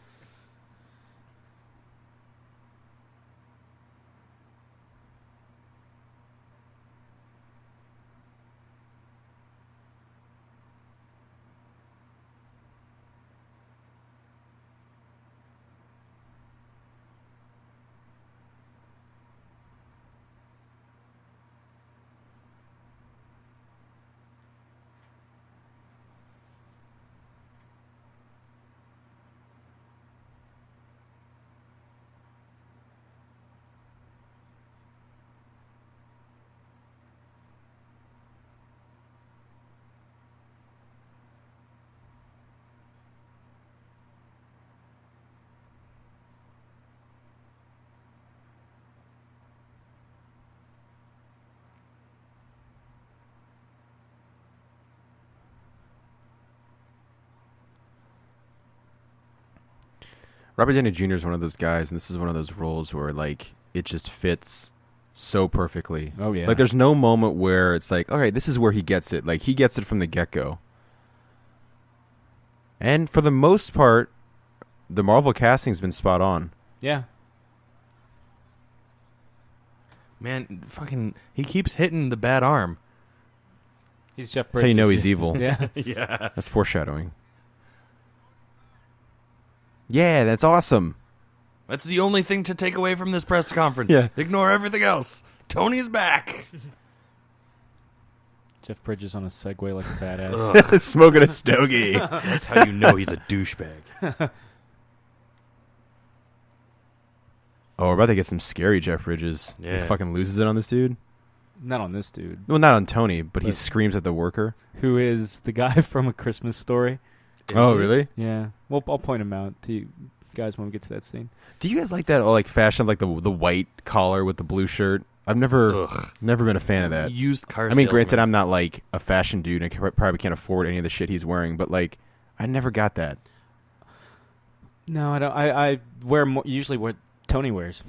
Robert Downey Jr. is one of those guys, and this is one of those roles where like it just fits so perfectly. Oh yeah. Like there's no moment where it's like, all right, this is where he gets it. Like he gets it from the get-go. And for the most part, the Marvel casting's been spot on. Yeah. Man, fucking, he keeps hitting the bad arm. He's Jeff That's Bridges. how you know he's evil. Yeah. Yeah. That's foreshadowing. Yeah, that's awesome. That's the only thing to take away from this press conference. Yeah. Ignore everything else. Tony is back. Jeff Bridges on a Segway like a badass. Smoking a stogie. That's how you know he's a douchebag. Oh, we're about to get some scary Jeff Bridges. Yeah. He fucking loses it on this dude. Not on this dude. Well, not on Tony, but he screams at the worker. Who is the guy from A Christmas Story. Oh, really? Yeah. Well, I'll point him out to you guys when we get to that scene. Do you guys like that like fashion, like the white collar with the blue shirt? I've never been a fan of that. Used car I mean, salesman. granted, I'm not like a fashion dude and probably can't afford any of the shit he's wearing, but like, I never got that. No, I don't. I wear usually what Tony wears.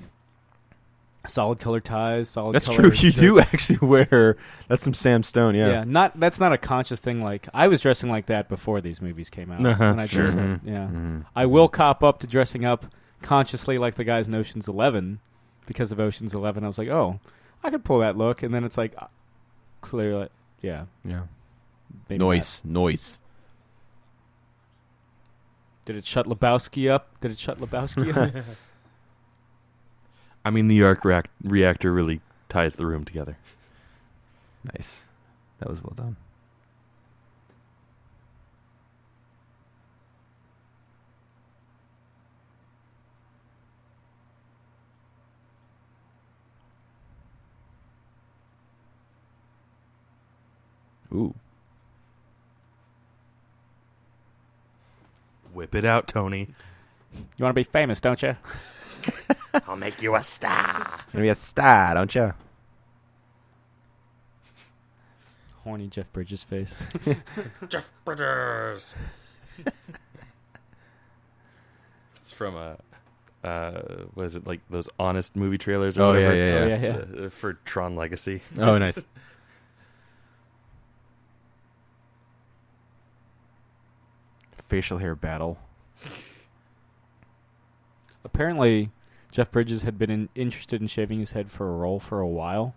Solid color ties, solid That's color true. You shirt. do actually wear. That's some Sam Stone, yeah. Yeah, that's not a conscious thing. Like I was dressing like that before these movies came out. Uh-huh, when I sure. dressed up. Mhm, Yeah, mhm. I will cop up to dressing up consciously like the guys in Ocean's 11 because of Ocean's 11. I was like, oh, I could pull that look, and then it's like, clearly, yeah, Yeah. maybe Noise. not. Did it shut Lebowski up? up? I mean, the arc reactor really ties the room together. Nice. That was well done. Ooh. Whip it out, Tony. You want to be famous, don't you? I'll make you a star. Gonna be a star, don't you? Horny Jeff Bridges face. Jeff Bridges. It's from what is it, like those Honest movie trailers or Oh, whatever? yeah. For Tron Legacy. Oh, nice. Facial hair battle. Apparently, Jeff Bridges had been interested in shaving his head for a role for a while.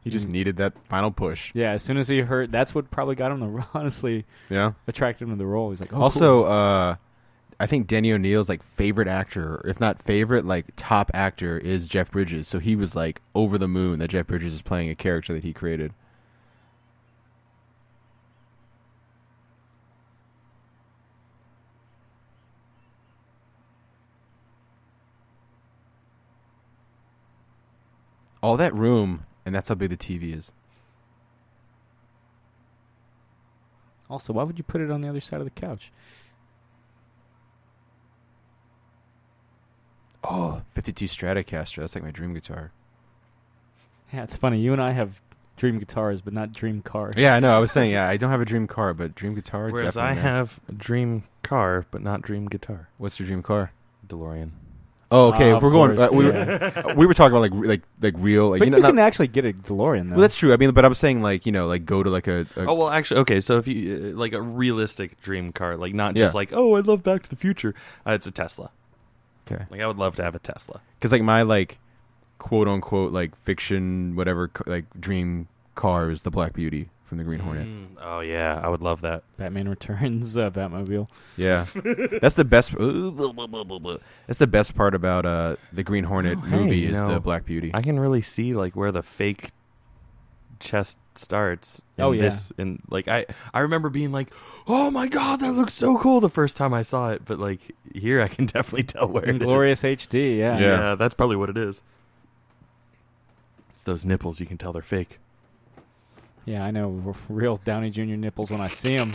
He just needed that final push. Yeah, as soon as he heard, that's what probably got him the honestly Yeah. attracted him to the role. He's like, oh, Also, cool. I think Denny O'Neil's like favorite actor, if not favorite, like top actor is Jeff Bridges. So he was like over the moon that Jeff Bridges is playing a character that he created. All that room, and that's how big the TV is. Also, why would you put it on the other side of the couch? Oh, 52 Stratocaster. That's like my dream guitar. Yeah, it's funny. You and I have dream guitars, but not dream cars. Yeah, I know. I was saying, I don't have a dream car, but dream guitar. Whereas I definitely, man. have a dream car, but not dream guitar. What's your dream car? DeLorean. Oh, okay. Of We're going. course, We were talking about like real. Like, But you not- can actually get a DeLorean, though. well, that's true. I mean, but I was saying like like go to like a Oh, well, actually, okay, so if you, like a realistic dream car, like not just Yeah. like, oh, I love Back to the Future. It's a Tesla. okay, Like, I would love to have a Tesla. because like my like quote unquote like fiction whatever like dream car is the Black Beauty from the Green Hornet. Oh, yeah, I would love that. Batman Returns, Batmobile. Yeah, that's the best. That's the best part about the Green Hornet Oh, hey, movie you is know, the Black Beauty. I can really see, like, where the fake chest starts. Oh, in yeah. This, and, like, I remember being like, oh, my God, that looks so cool the first time I saw it. But, like, here I can definitely tell where it is. Glorious HD, yeah. Yeah. That's probably what it is. It's those nipples. You can tell they're fake. Yeah, I know real Downey Jr. nipples when I see them.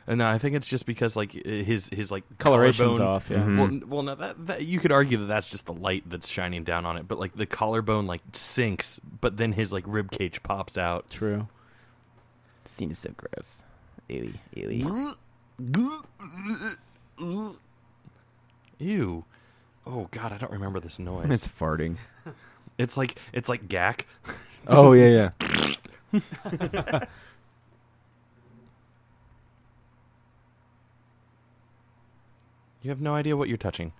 And no, I think it's just because like his like Coloration's collarbone- off, yeah. Mhm. Well, no, that you could argue that that's just the light that's shining down on it, but like the collarbone like sinks, but then his like rib cage pops out. True. Scene is so gross. Ewy, ewy. Ew. Oh God, I don't remember this noise. It's farting. It's like gack. Oh yeah. You have no idea what you're touching.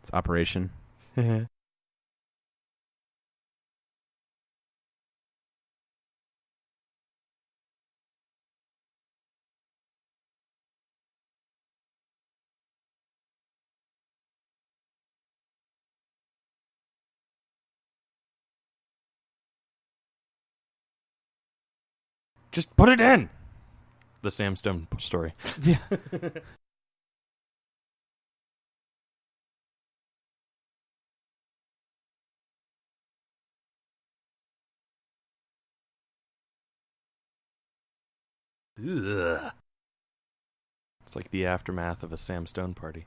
It's Operation. Just put it in. The Sam Stone story. Yeah. Ugh. It's like the aftermath of a Sam Stone party.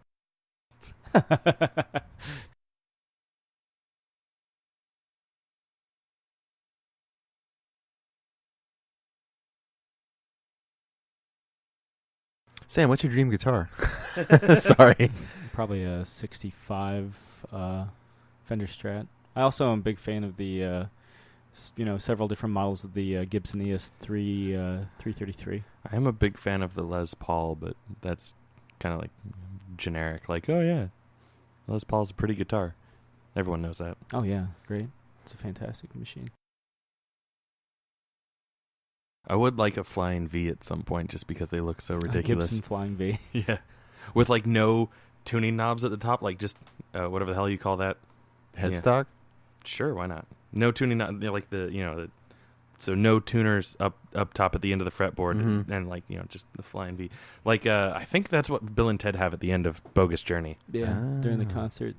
Sam, what's your dream guitar? Sorry. Probably a 65 Fender Strat. I also am a big fan of the, several different models of the Gibson ES3 333. I am a big fan of the Les Paul, but that's kind of like generic. Like, oh yeah, Les Paul's a pretty guitar. Everyone knows that. Oh yeah, great. It's a fantastic machine. I would like a Flying V at some point just because they look so ridiculous. Gibson Flying V. Yeah. With like no tuning knobs at the top, like just whatever the hell you call that. Headstock? Yeah. Sure, why not? No tuning knob, like so no tuners up top at the end of the fretboard and like, just the Flying V. Like I think that's what Bill and Ted have at the end of Bogus Journey. Yeah, during the concert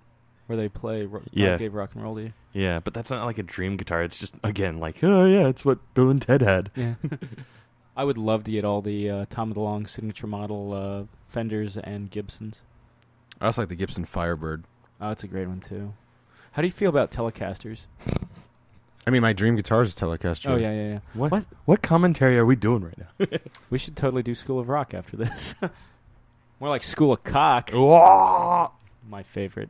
where they play Gave Rock and Roll to You. Yeah, but that's not like a dream guitar. It's just, again, like, oh yeah, it's what Bill and Ted had. Yeah. I would love to get all the Tom DeLonge signature model Fenders and Gibsons. I also like the Gibson Firebird. Oh, it's a great one too. How do you feel about Telecasters? I mean, my dream guitar is a Telecaster. Oh yeah. What commentary are we doing right now? We should totally do School of Rock after this. More like School of Cock. My favorite.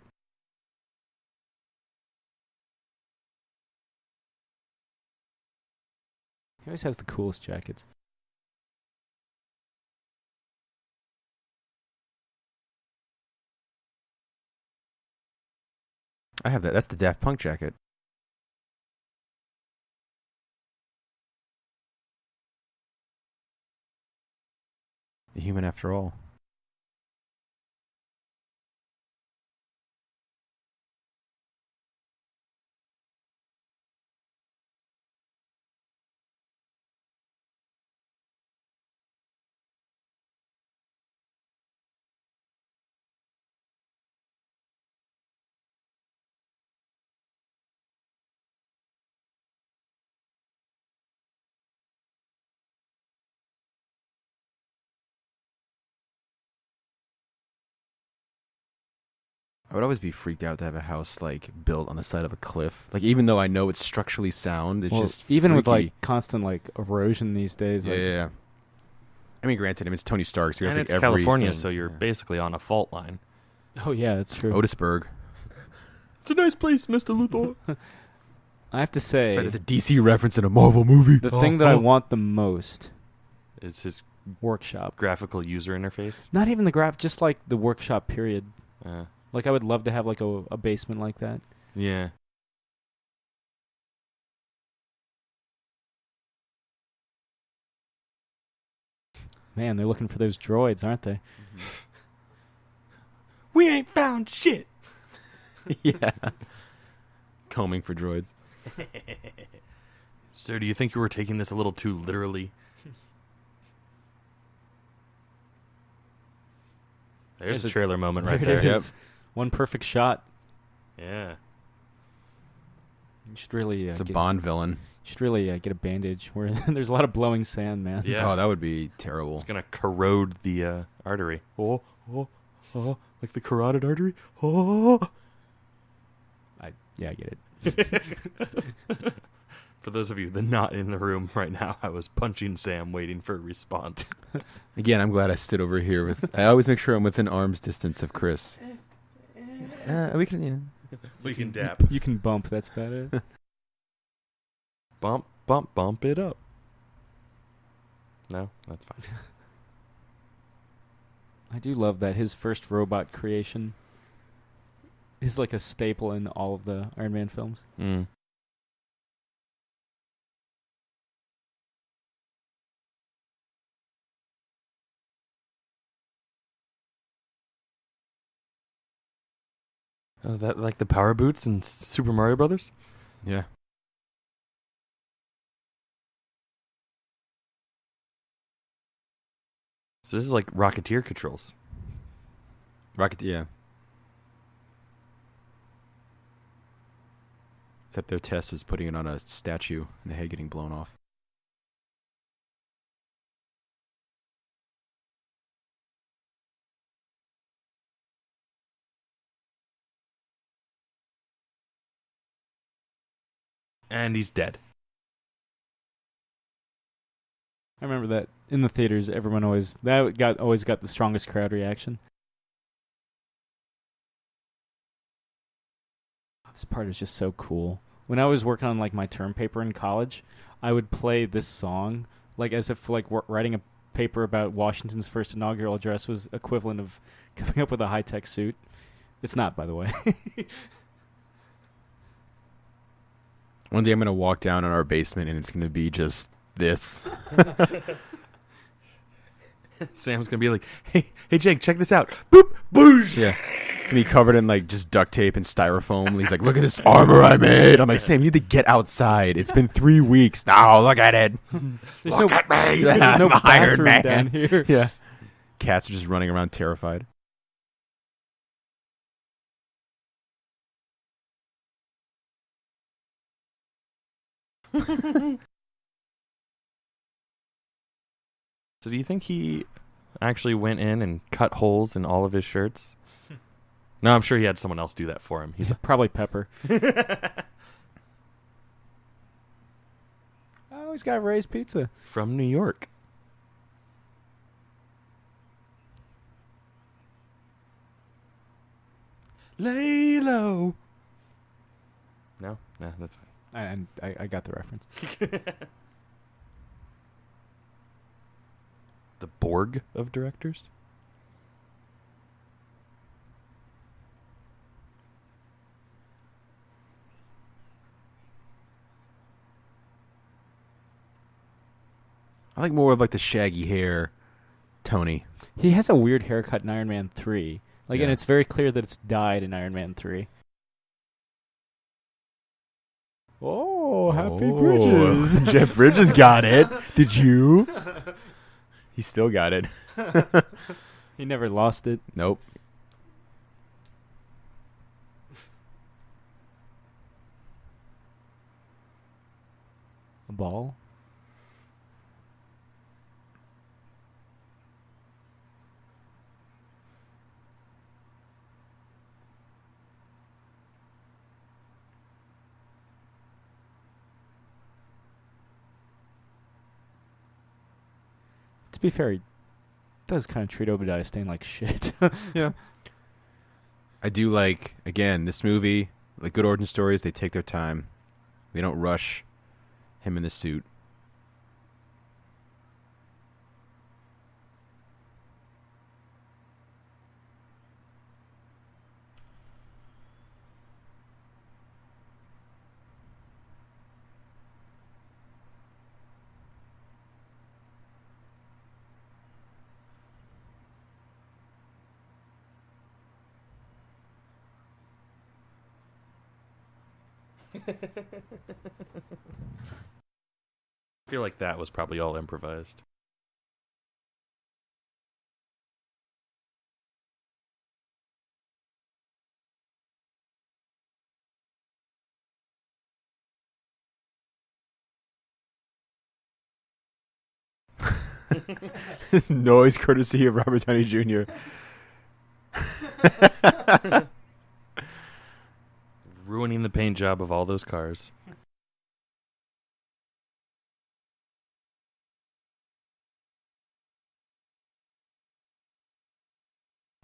He always has the coolest jackets. I have that. That's the Daft Punk jacket. The Human After All. I would always be freaked out to have a house like built on the side of a cliff. Like, even though I know it's structurally sound, it's just even freaky. with like constant like erosion these days. Yeah. I mean, granted, it's Tony Stark, so and it's California, so you're basically on a fault line. Oh yeah, that's true. Otisburg. It's a nice place, Mr. Luthor. I have to say, there's a DC reference in a Marvel movie. The thing that I want the most is his workshop graphical user interface. Not even the just like the workshop period. Like, I would love to have, like, a basement like that. Yeah. Man, they're looking for those droids, aren't they? Mm-hmm. We ain't found shit! Yeah. Combing for droids. Sir, do you think you were taking this a little too literally? There's a trailer moment right there. Yep. One perfect shot. Yeah. You should really... it's a Bond villain. You should really get a bandage where there's a lot of blowing sand, man. Yeah. Oh, that would be terrible. It's going to corrode the artery. Like the carotid artery. I get it. For those of you that are not in the room right now, I was punching Sam, waiting for a response. Again, I'm glad I stood over here with. I always make sure I'm within arm's distance of Chris. We can. Yeah. We can dap. You can bump. That's about it. Bump, bump, bump it up. No, that's fine. I do love that his first robot creation is like a staple in all of the Iron Man films. Mm. Oh, that like the power boots in Super Mario Brothers? Yeah. So this is like Rocketeer controls. Yeah. Except their test was putting it on a statue and the head getting blown off. And he's dead. I remember that in the theaters, everyone always got the strongest crowd reaction. This part is just so cool. When I was working on like my term paper in college, I would play this song like as if like writing a paper about Washington's first inaugural address was equivalent of coming up with a high-tech suit. It's not, by the way. One day I'm going to walk down in our basement and it's going to be just this. Sam's going to be like, hey Jake, check this out. Boop, boosh. Yeah. It's going to be covered in like just duct tape and styrofoam. He's like, look at this armor I made. I'm like, Sam, you need to get outside. It's been 3 weeks. No, look at it. Look at me. There's no Iron bathroom Man down here. Yeah. Cats are just running around terrified. So do you think he actually went in and cut holes in all of his shirts? No, I'm sure he had someone else do that for him. He's Probably Pepper. Oh, he's got Ray's Pizza. From New York. Lay low. No, that's fine. I got the reference. The Borg of directors? I like more of like the shaggy hair Tony. He has a weird haircut in Iron Man 3. Like, Yeah. and it's very clear that it's dyed in Iron Man 3. Oh, Happy Bridges. Jeff Bridges got it. Did you? He still got it. He never lost it. Nope. A ball? To be fair, he does kind of treat Obadiah Stane like shit. Yeah. I do like, again, this movie, like good origin stories, they take their time. They don't rush him in the suit. I feel like that was probably all improvised. Noise courtesy of Robert Downey Jr. Ruining the paint job of all those cars.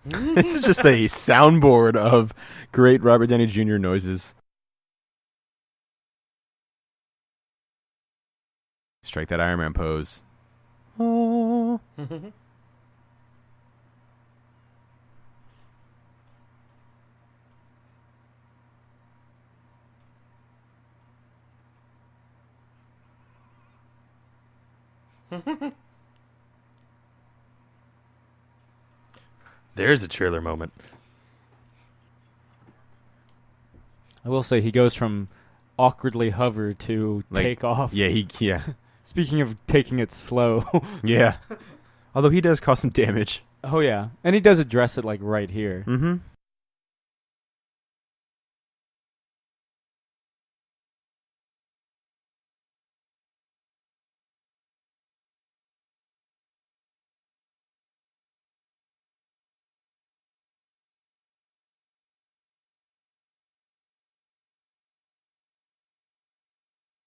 This is just a soundboard of great Robert Downey Jr. noises. Strike that Iron Man pose. Oh. There's a trailer moment. I will say he goes from awkwardly hover to take off. Yeah. Speaking of taking it slow. Yeah. Although he does cause some damage. Oh, yeah. And he does address it, like, right here. Mm-hmm.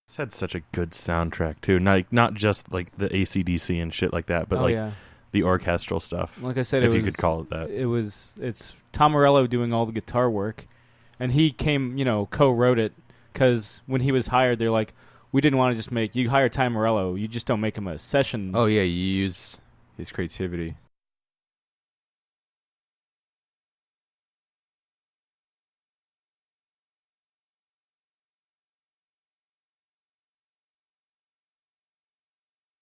This had such a good soundtrack too. Not just like the AC/DC and shit like that, but the orchestral stuff. Like I said, if you could call it that. It's Tom Morello doing all the guitar work, and he came, co-wrote it because when he was hired, they're like, we didn't want to just you hire Tom Morello, you just don't make him a session. Oh yeah, you use his creativity.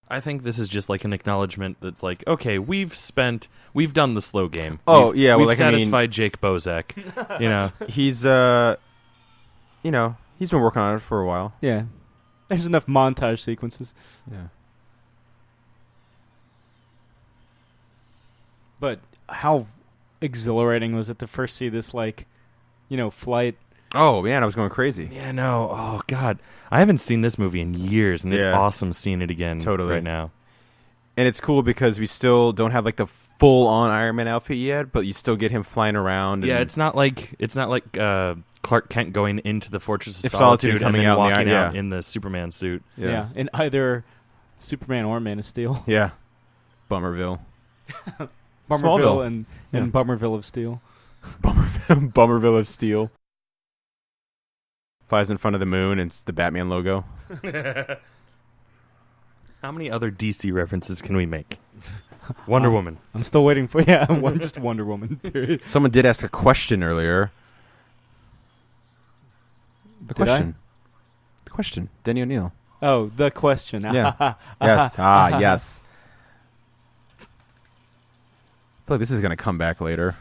I think this is just like an acknowledgement that's like, okay, we've done the slow game. Oh, we've, yeah, well, we've satisfied Jake Bozak. He's he's been working on it for a while. Yeah. There's enough montage sequences. Yeah. But how exhilarating was it to first see this, flight? Oh, man, I was going crazy. Yeah, no. Oh, God. I haven't seen this movie in years, and it's awesome seeing it again right now. And it's cool because we still don't have, the full-on Iron Man outfit yet, but you still get him flying around. Yeah, it's not like Clark Kent going into the Fortress of Solitude coming and then out walking out in the Superman suit. Yeah, in either Superman or Man of Steel. Yeah. Bummerville. Bummerville and Bummerville of Steel. Bummerville of Steel. Flies in front of the moon, and it's the Batman logo. How many other DC references can we make? Wonder Woman. I'm still waiting for just Wonder Woman. Period. Someone did ask a question earlier. The question. Denny O'Neil. Oh, the question. Yeah. Yes. Yes. I feel like this is going to come back later.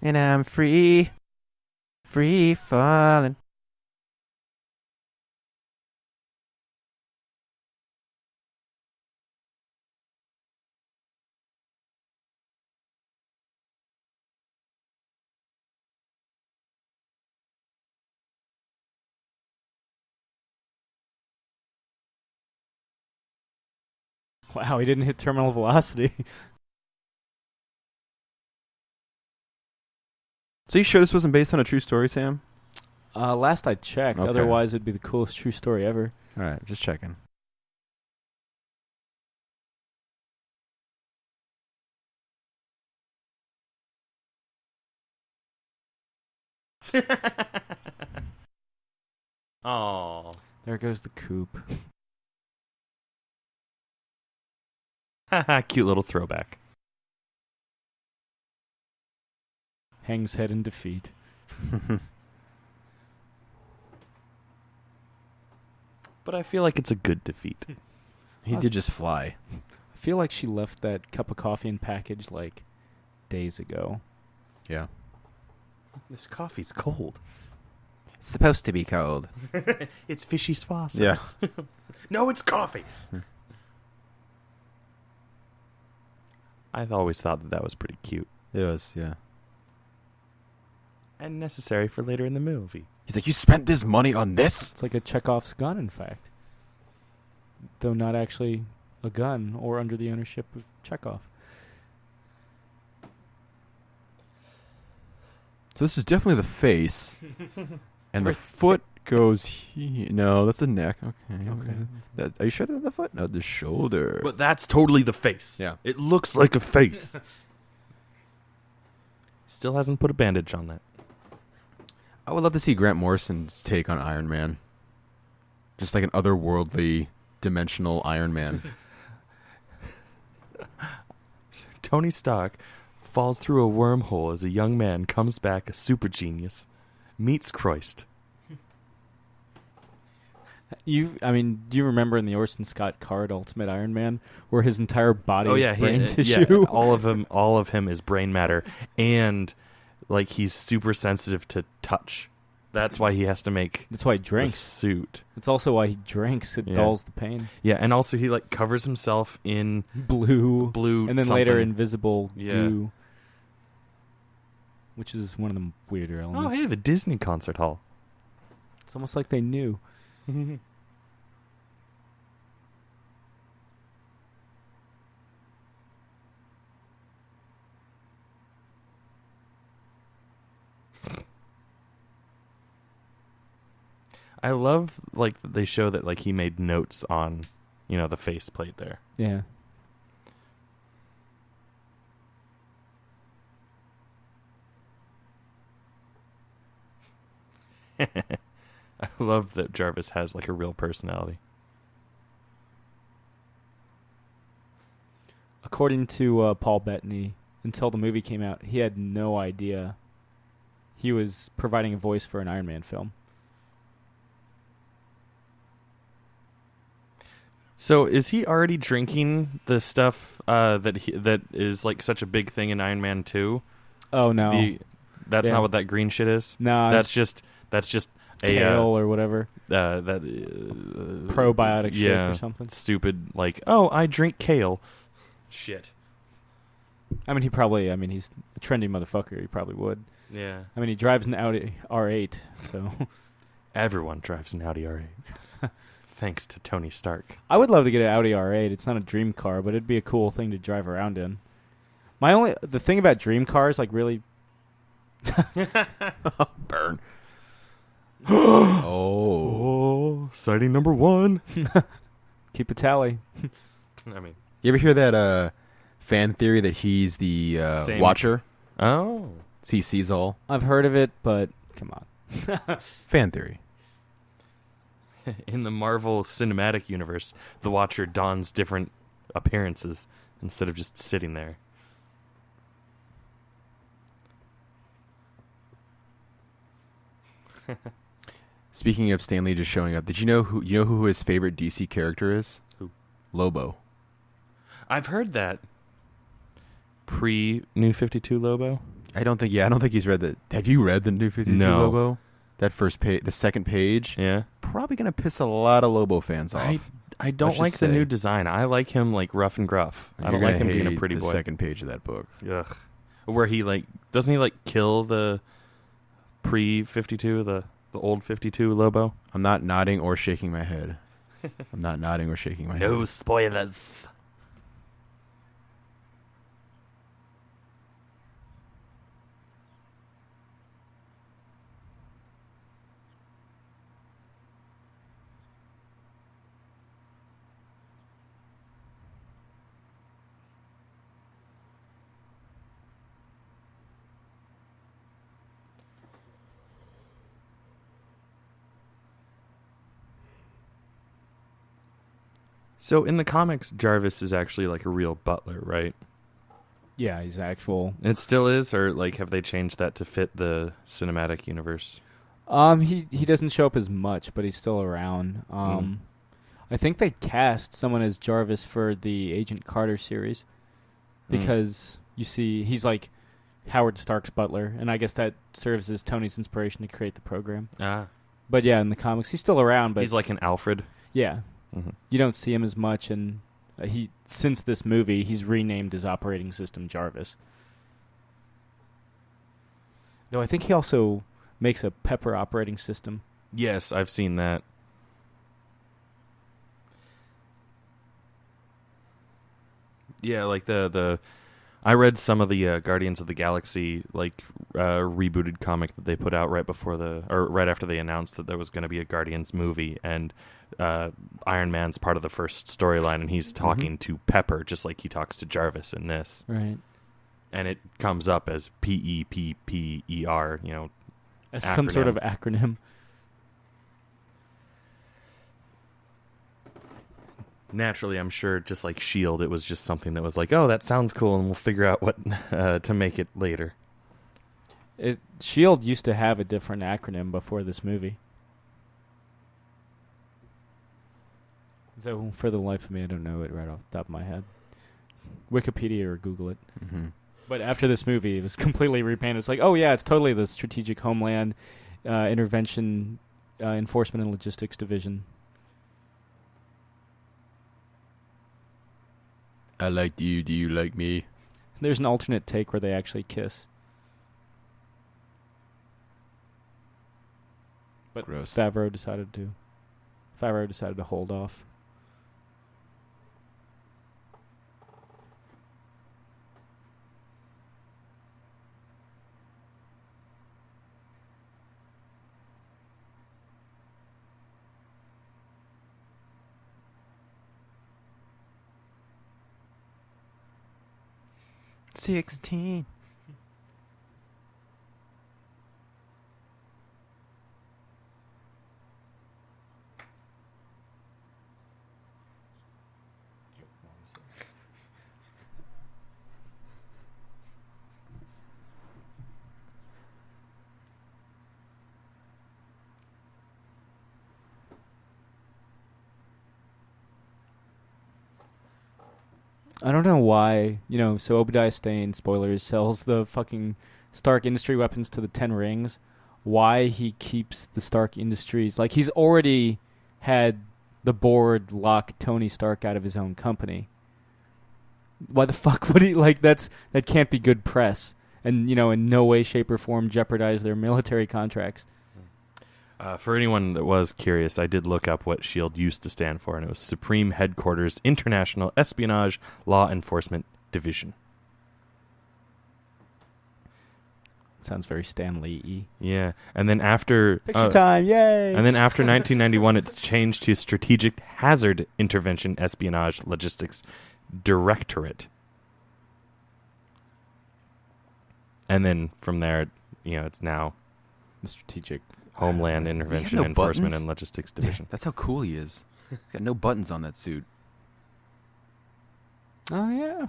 And I'm free falling. Wow, he didn't hit terminal velocity. So you sure this wasn't based on a true story, Sam? Last I checked. Okay. Otherwise, it'd be the coolest true story ever. All right, just checking. Oh, there goes the coop. Cute little throwback. Hangs head in defeat. But I feel like it's a good defeat. He did just fly. I feel like she left that cup of coffee and package days ago. Yeah. This coffee's cold. It's supposed to be cold. It's fishy sauce. Yeah. No, it's coffee. I've always thought that was pretty cute. It was, yeah. And necessary for later in the movie. He's like, you spent this money on this? It's like a Chekhov's gun, in fact. Though not actually a gun or under the ownership of Chekhov. So this is definitely the face. And the foot goes here. No, that's the neck. Okay. Are you sure that's the foot? No, the shoulder. But that's totally the face. Yeah. It looks like a face. Still hasn't put a bandage on that. I would love to see Grant Morrison's take on Iron Man. Just like an otherworldly, dimensional Iron Man. Tony Stark falls through a wormhole as a young man comes back a super genius, meets Christ. Do you remember in the Orson Scott Card Ultimate Iron Man where his entire body is brain tissue? Yeah, all of him is brain matter, and like he's super sensitive to touch. That's why he has to make. That's why he drinks. Suit. It's also why he drinks. It dulls the pain. Yeah, and also he like covers himself in blue, and then something. Later invisible goo, which is one of the weirder elements. Oh, hey, the Disney concert hall. It's almost like they knew. I love like they show that like he made notes on, the faceplate there. Yeah. I love that Jarvis has like a real personality. According to Paul Bettany, until the movie came out, he had no idea he was providing a voice for an Iron Man film. So is he already drinking the stuff that is like such a big thing in Iron Man 2? Oh no, that's not what that green shit is. No, that's just kale or whatever. Probiotic shit or something stupid. Like, oh, I drink kale. Shit. He's a trendy motherfucker. He probably would. Yeah. He drives an Audi R8, so everyone drives an Audi R8. Thanks to Tony Stark. I would love to get an Audi R8. It's not a dream car, but it'd be a cool thing to drive around in. The thing about dream cars, like really... Burn. Oh, sighting number 1. Keep a tally. You ever hear that fan theory that he's the Watcher? Oh. He sees all. I've heard of it, but come on. Fan theory. In the Marvel Cinematic Universe, the Watcher dons different appearances instead of just sitting there. Speaking of Stan Lee just showing up, did you know who his favorite DC character is? Who? Lobo. I've heard that. Pre-New 52 Lobo? I don't think he's read that. Have you read the New 52 Lobo? That first page, the second page? Yeah. Probably going to piss a lot of Lobo fans off. I don't like the new design. I like him like rough and gruff. I don't like him being a pretty boy. The second page of that book. Ugh. Where he doesn't he kill the pre-52, the old 52 Lobo? I'm not nodding or shaking my head. No spoilers. So in the comics, Jarvis is actually like a real butler, right? Yeah, he's actual. It still is, or have they changed that to fit the cinematic universe? He doesn't show up as much, but he's still around. I think they cast someone as Jarvis for the Agent Carter series because you see he's like Howard Stark's butler, and I guess that serves as Tony's inspiration to create the program. But yeah, in the comics, he's still around. But he's like an Alfred. Yeah. Mm-hmm. You don't see him as much, and since this movie, he's renamed his operating system Jarvis. Though I think he also makes a Pepper operating system. Yes, I've seen that. Yeah, like the I read some of the Guardians of the Galaxy rebooted comic that they put out right after they announced that there was going to be a Guardians movie, and Iron Man's part of the first storyline, and he's talking to Pepper just like he talks to Jarvis in this. Right. And it comes up as PEPPER, as acronym. some sort of acronym. Naturally, I'm sure, just like S.H.I.E.L.D., it was just something that was like, oh, that sounds cool, and we'll figure out what to make it later. S.H.I.E.L.D. used to have a different acronym before this movie. Though, for the life of me, I don't know it right off the top of my head. Wikipedia or Google it. Mm-hmm. But after this movie, it was completely repainted. It's like, oh yeah, it's totally the Strategic Homeland Intervention Enforcement and Logistics Division. I like you. Do you like me? There's an alternate take where they actually kiss. But Gross. Favreau decided to hold off. $16. I don't know why, so Obadiah Stane, spoilers, sells the fucking Stark Industry weapons to the Ten Rings. Why he keeps the Stark Industries... Like, he's already had the board lock Tony Stark out of his own company. Why the fuck would he... that can't be good press. And, in no way, shape, or form jeopardize their military contracts. For anyone that was curious, I did look up what S.H.I.E.L.D. used to stand for, and it was Supreme Headquarters International Espionage Law Enforcement Division. Sounds very Stan Lee-y. Yeah, and then after... Picture time, yay! And then after 1991, it's changed to Strategic Hazard Intervention Espionage Logistics Directorate. And then from there, it's now... The Strategic... Homeland Intervention Enforcement and Logistics Division. That's how cool he is. He's got no buttons on that suit. Oh, yeah.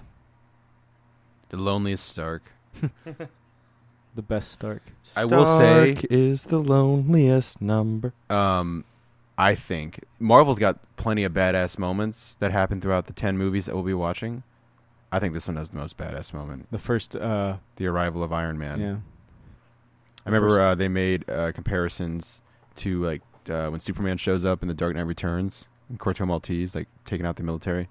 The loneliest Stark. The best Stark. I will say... Stark is the loneliest number. I think Marvel's got plenty of badass moments that happen throughout the 10 movies that we'll be watching. I think this one has the most badass moment. The first... the arrival of Iron Man. Yeah. I remember they made comparisons to when Superman shows up in The Dark Knight Returns in Corto Maltese, taking out the military.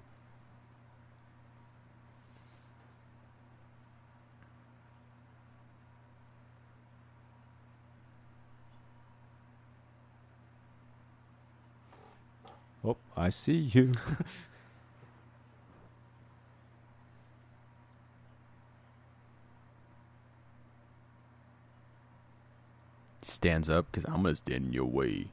Oh, I see you. Stands up because I'm going to stand in your way.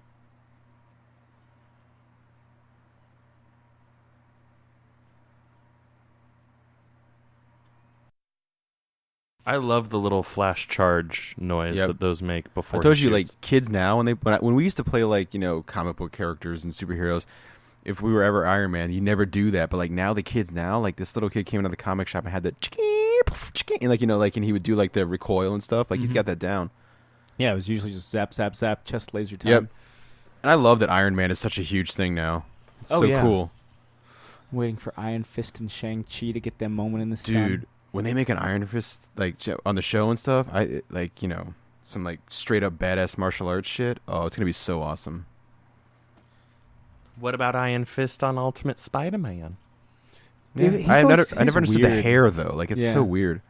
I love the little flash charge noise that those make before. I told you, kids now, when we used to play comic book characters and superheroes, if we were ever Iron Man, you never do that. But now the kids now, this little kid came into the comic shop and had that and and he would do the recoil and stuff. He's got that down. Yeah, it was usually just zap, zap, zap, chest laser time. Yep. And I love that Iron Man is such a huge thing now. It's so cool. I'm waiting for Iron Fist and Shang-Chi to get their moment in the sun. Dude, when they make an Iron Fist on the show and stuff, some straight up badass martial arts shit. Oh, it's going to be so awesome. What about Iron Fist on Ultimate Spider-Man? Yeah. I never understood the hair though. It's so weird.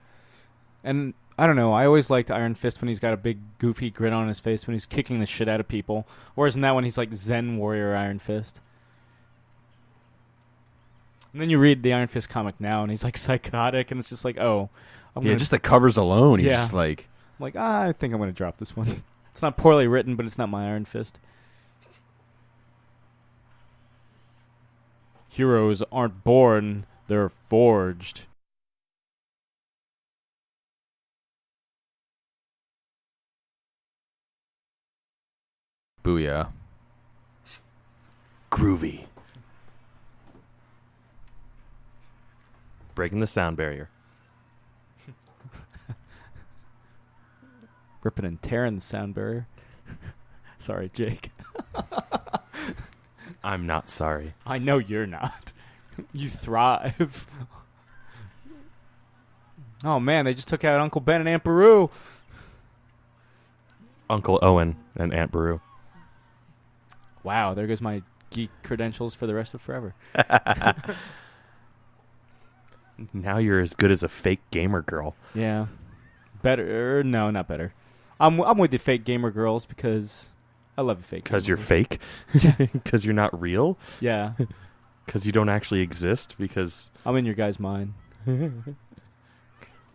And I don't know. I always liked Iron Fist when he's got a big, goofy grin on his face when he's kicking the shit out of people. Whereas in that one, he's Zen Warrior Iron Fist. And then you read the Iron Fist comic now, and he's like psychotic, and it's just like, oh, just the covers alone. He's just like, I'm like, I think I'm gonna drop this one. It's not poorly written, but it's not my Iron Fist. Heroes aren't born; they're forged. Booyah. Groovy. Breaking the sound barrier. Ripping and tearing the sound barrier. Sorry, Jake. I'm not sorry. I know you're not. You thrive. Oh, man, they just took out Uncle Ben and Aunt Beru. Uncle Owen and Aunt Beru. Wow, there goes my geek credentials for the rest of forever. Now you're as good as a fake gamer girl. Yeah. Better. No, not better. I'm with the fake gamer girls because I love you fake. Because you're fake? Because you're not real? Yeah. Because you don't actually exist? Because I'm in your guys' mind.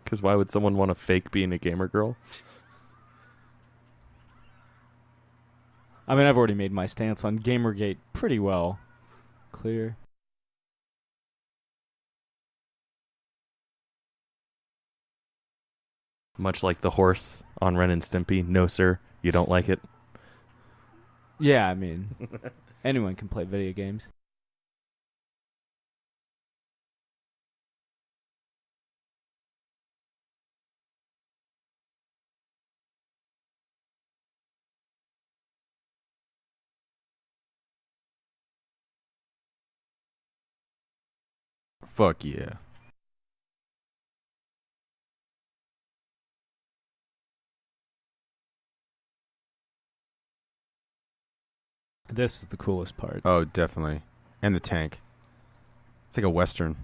Because why would someone want to fake being a gamer girl? I mean, I've already made my stance on Gamergate pretty well clear. Much like the horse on Ren and Stimpy. No, sir, you don't like it? Yeah, I mean, anyone can play video games. Fuck yeah. This is the coolest part. Oh, definitely. And the tank. It's like a Western.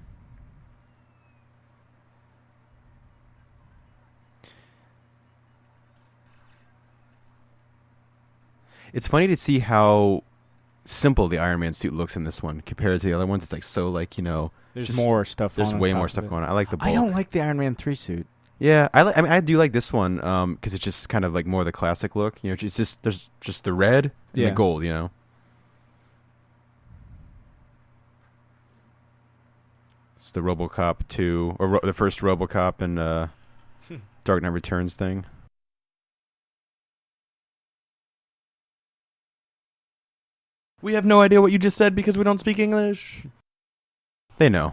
It's funny to see how simple the Iron Man suit looks in this one compared to the other ones. It's like so like, there's more stuff. There's on way top more of stuff it. going on. I like the bulk. I don't like the Iron Man 3 suit. Yeah, I mean, I do like this one because it's just kind of like more the classic look. It's just there's just the red and the gold. It's the RoboCop 2 or the first RoboCop and Dark Knight Returns thing. We have no idea what you just said because we don't speak English. They know.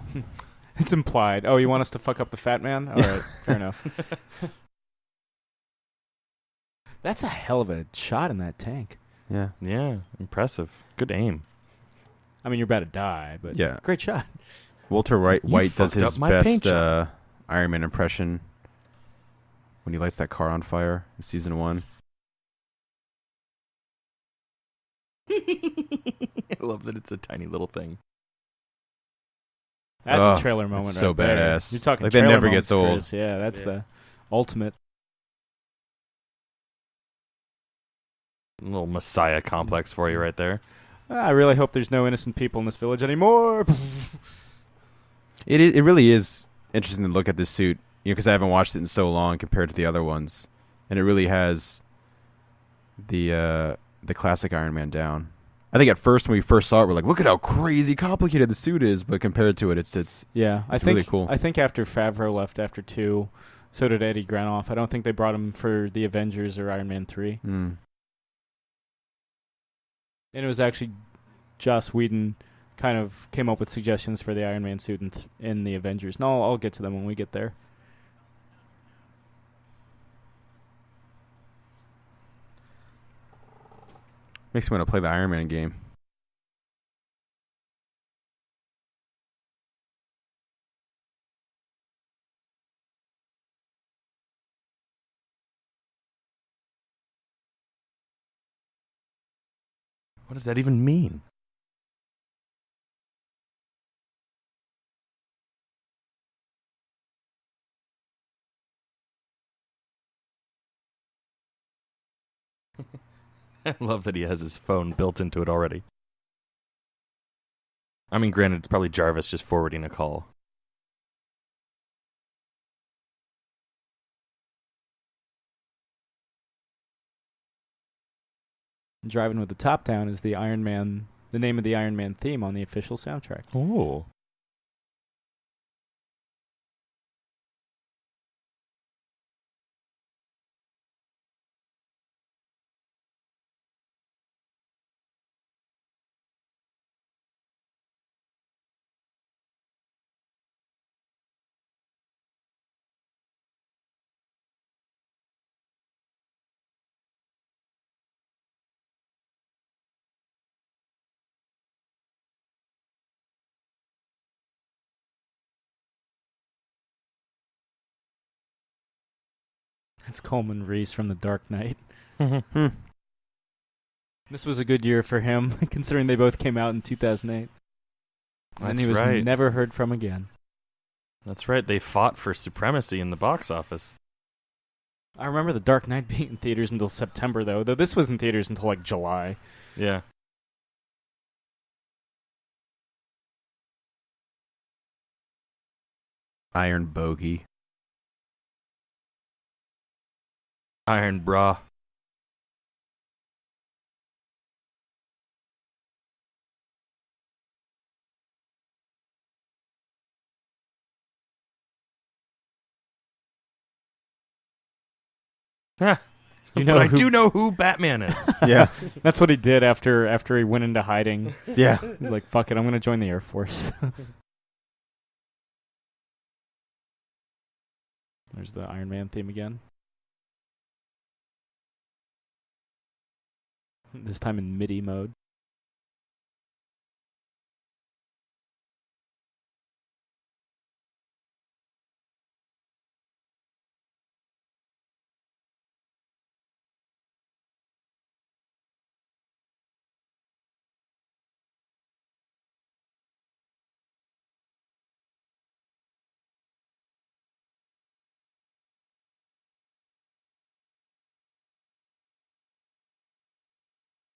It's implied. Oh, you want us to fuck up the fat man? All right, fair enough. That's a hell of a shot in that tank. Yeah. Yeah, impressive. Good aim. I mean, you're about to die, but yeah, great shot. Walter White does his best Iron Man impression when he lights that car on fire in season 1. I love that it's a tiny little thing. That's a trailer moment. It's so right there. badass. You're talking like trailer that never moments, gets old. Chris. Yeah, that's the ultimate. A little messiah complex for you right there. I really hope there's no innocent people in this village anymore. It really is interesting to look at this suit, because I haven't watched it in so long compared to the other ones, and it really has the classic Iron Man down. I think at first when we first saw it, we're like, look at how crazy complicated the suit is, but compared to it, it's I think really cool. I think after Favreau left after 2, so did Eddie Granoff. I don't think they brought him for the Avengers or Iron Man 3. Mm. And it was actually Joss Whedon kind of came up with suggestions for the Iron Man suit in the Avengers. No, I'll get to them when we get there. Makes me want to play the Iron Man game. What does that even mean? I love that he has his phone built into it already. I mean, granted, it's probably Jarvis just forwarding a call. Driving with the Top Down is the name of the Iron Man theme on the official soundtrack. Oh. That's Coleman Reese from The Dark Knight. This was a good year for him, considering they both came out in 2008. And then he was never heard from again. That's right. They fought for supremacy in the box office. I remember The Dark Knight being in theaters until September, though this was in theaters until, like, July. Yeah. Iron Bogey. Iron Bra. You know, I do know who Batman is. Yeah. That's what he did after he went into hiding. Yeah. He's like, fuck it, I'm going to join the Air Force. There's the Iron Man theme again. This time in MIDI mode.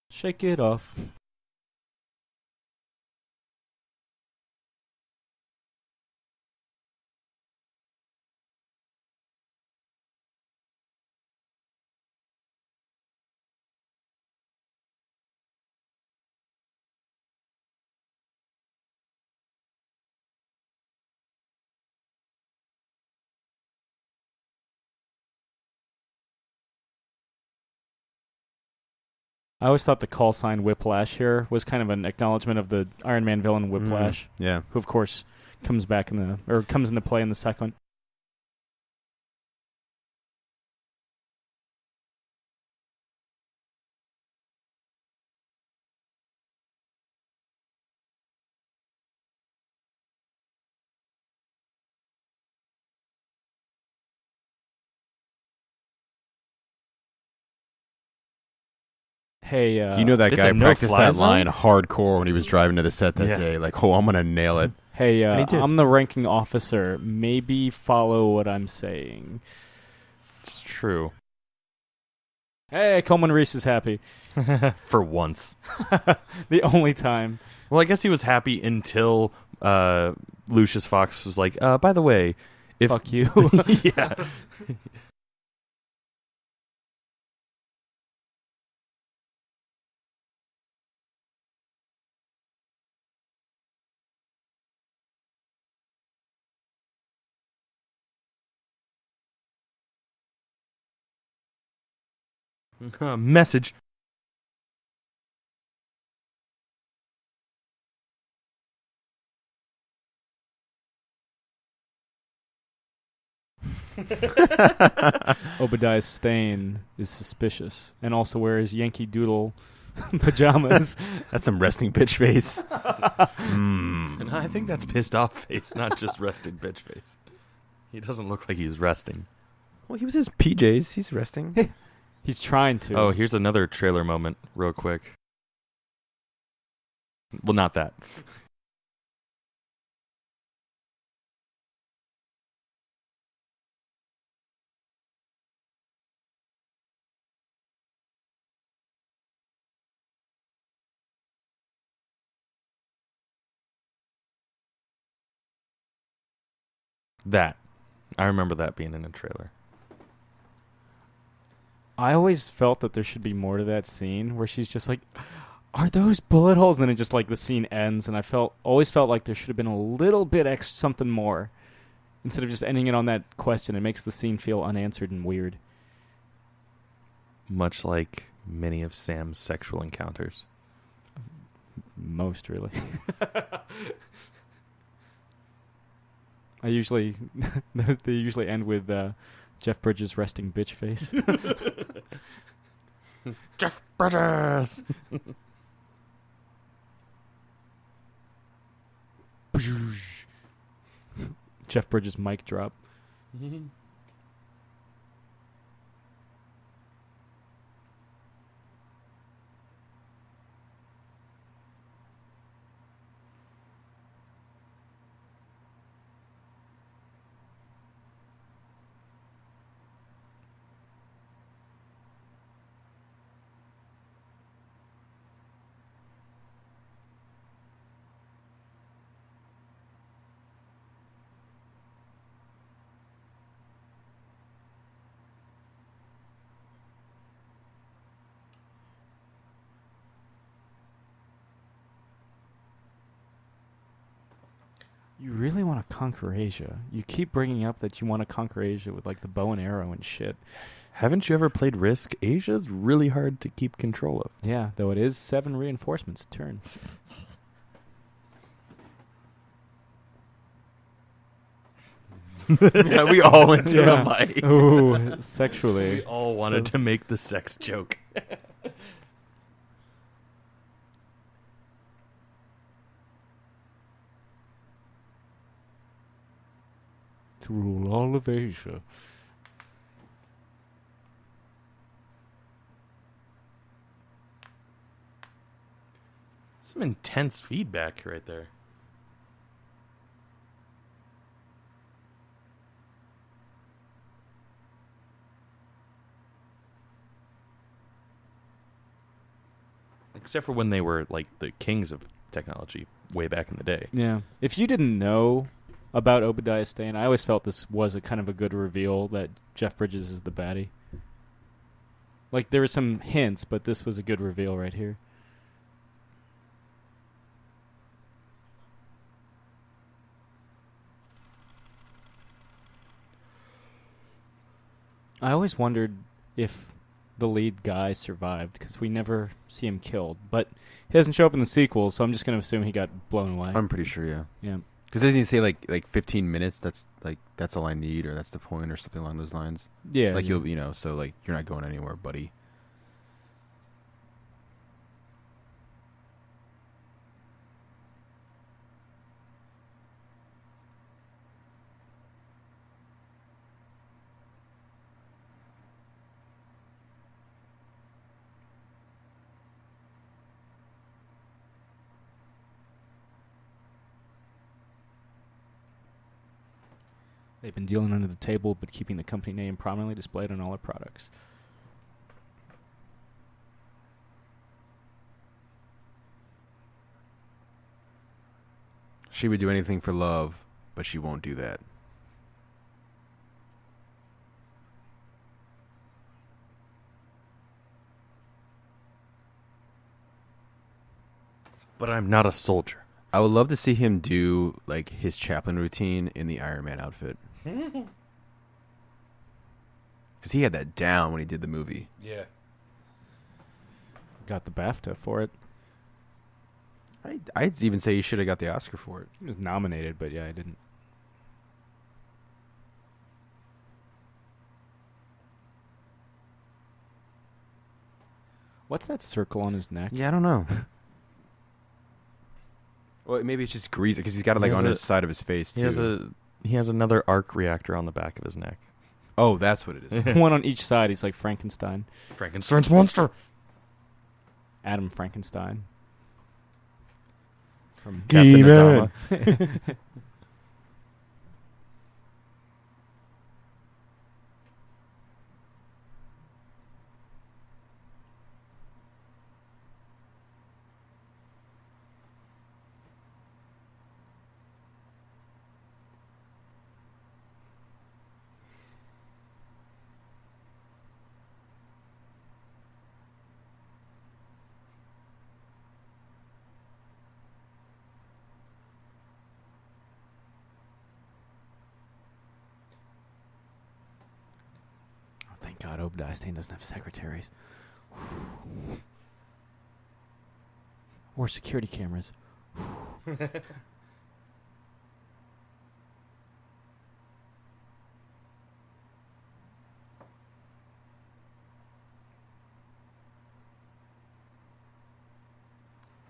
Shake it off. I always thought the call sign Whiplash here was kind of an acknowledgement of the Iron Man villain Whiplash. Yeah. Who, of course, comes into play in the second. Hey, you know that guy practiced no-fly that zone? line hardcore when he was driving to the set that day. Like, oh, I'm going to nail it. Hey, And he did. I'm the ranking officer. Maybe follow what I'm saying. It's true. Hey, Coleman Reese is happy. For once. The only time. Well, I guess he was happy until Lucius Fox was like, by the way, if... Fuck you. Yeah. Message. Obadiah Stane is suspicious and also wears Yankee Doodle pajamas. That's some resting bitch face. And I think that's pissed off face, not just resting bitch face. He doesn't look like he's resting. Well, he was his PJs. He's resting. He's trying to. Oh, here's another trailer moment real quick. Well, not that. That. I remember that being in a trailer. I always felt that there should be more to that scene where she's just like, are those bullet holes? And then it just like the scene ends, and I always felt like there should have been a little bit something more instead of just ending it on that question. It makes the scene feel unanswered and weird. Much like many of Sam's sexual encounters. Most, really. They usually end with Jeff Bridges resting bitch face. Jeff Bridges! Jeff Bridges mic drop. You really want to conquer Asia. You keep bringing up that you want to conquer Asia with like the bow and arrow and shit. Haven't you ever played Risk? Asia's really hard to keep control of. Yeah, though it is 7 reinforcements a turn. Yeah, we all went to the mic. Ooh, sexually. We all wanted to make the sex joke. To rule all of Asia. Some intense feedback right there. Except for when they were like the kings of technology way back in the day. Yeah. If you didn't know about Obadiah Stane, I always felt this was a kind of a good reveal that Jeff Bridges is the baddie. Like there were some hints, but this was a good reveal right here. I always wondered if the lead guy survived, because we never see him killed. But he doesn't show up in the sequel, so I'm just going to assume he got blown away. I'm pretty sure, yeah. Yeah. Because doesn't he say like 15 minutes? That's all I need, or that's the point, or something along those lines. Yeah. Like you'll so like you're not going anywhere, buddy. They've been dealing under the table, but keeping the company name prominently displayed on all their products. She would do anything for love, but she won't do that. But I'm not a soldier. I would love to see him do like his chaplain routine in the Iron Man outfit. Because he had that down when he did the movie. Yeah. Got the BAFTA for it. I'd even say he should have got the Oscar for it. He was nominated, but yeah, I didn't. What's that circle on his neck? Yeah, I don't know. Well, maybe it's just grease because he's got it like on his side of his face too. He has another arc reactor on the back of his neck. Oh, that's what it is. One on each side. He's like Frankenstein. Frankenstein's monster. Adam Frankenstein. From Captain Adama. Thank God Obadiah Stane doesn't have secretaries. Or security cameras. What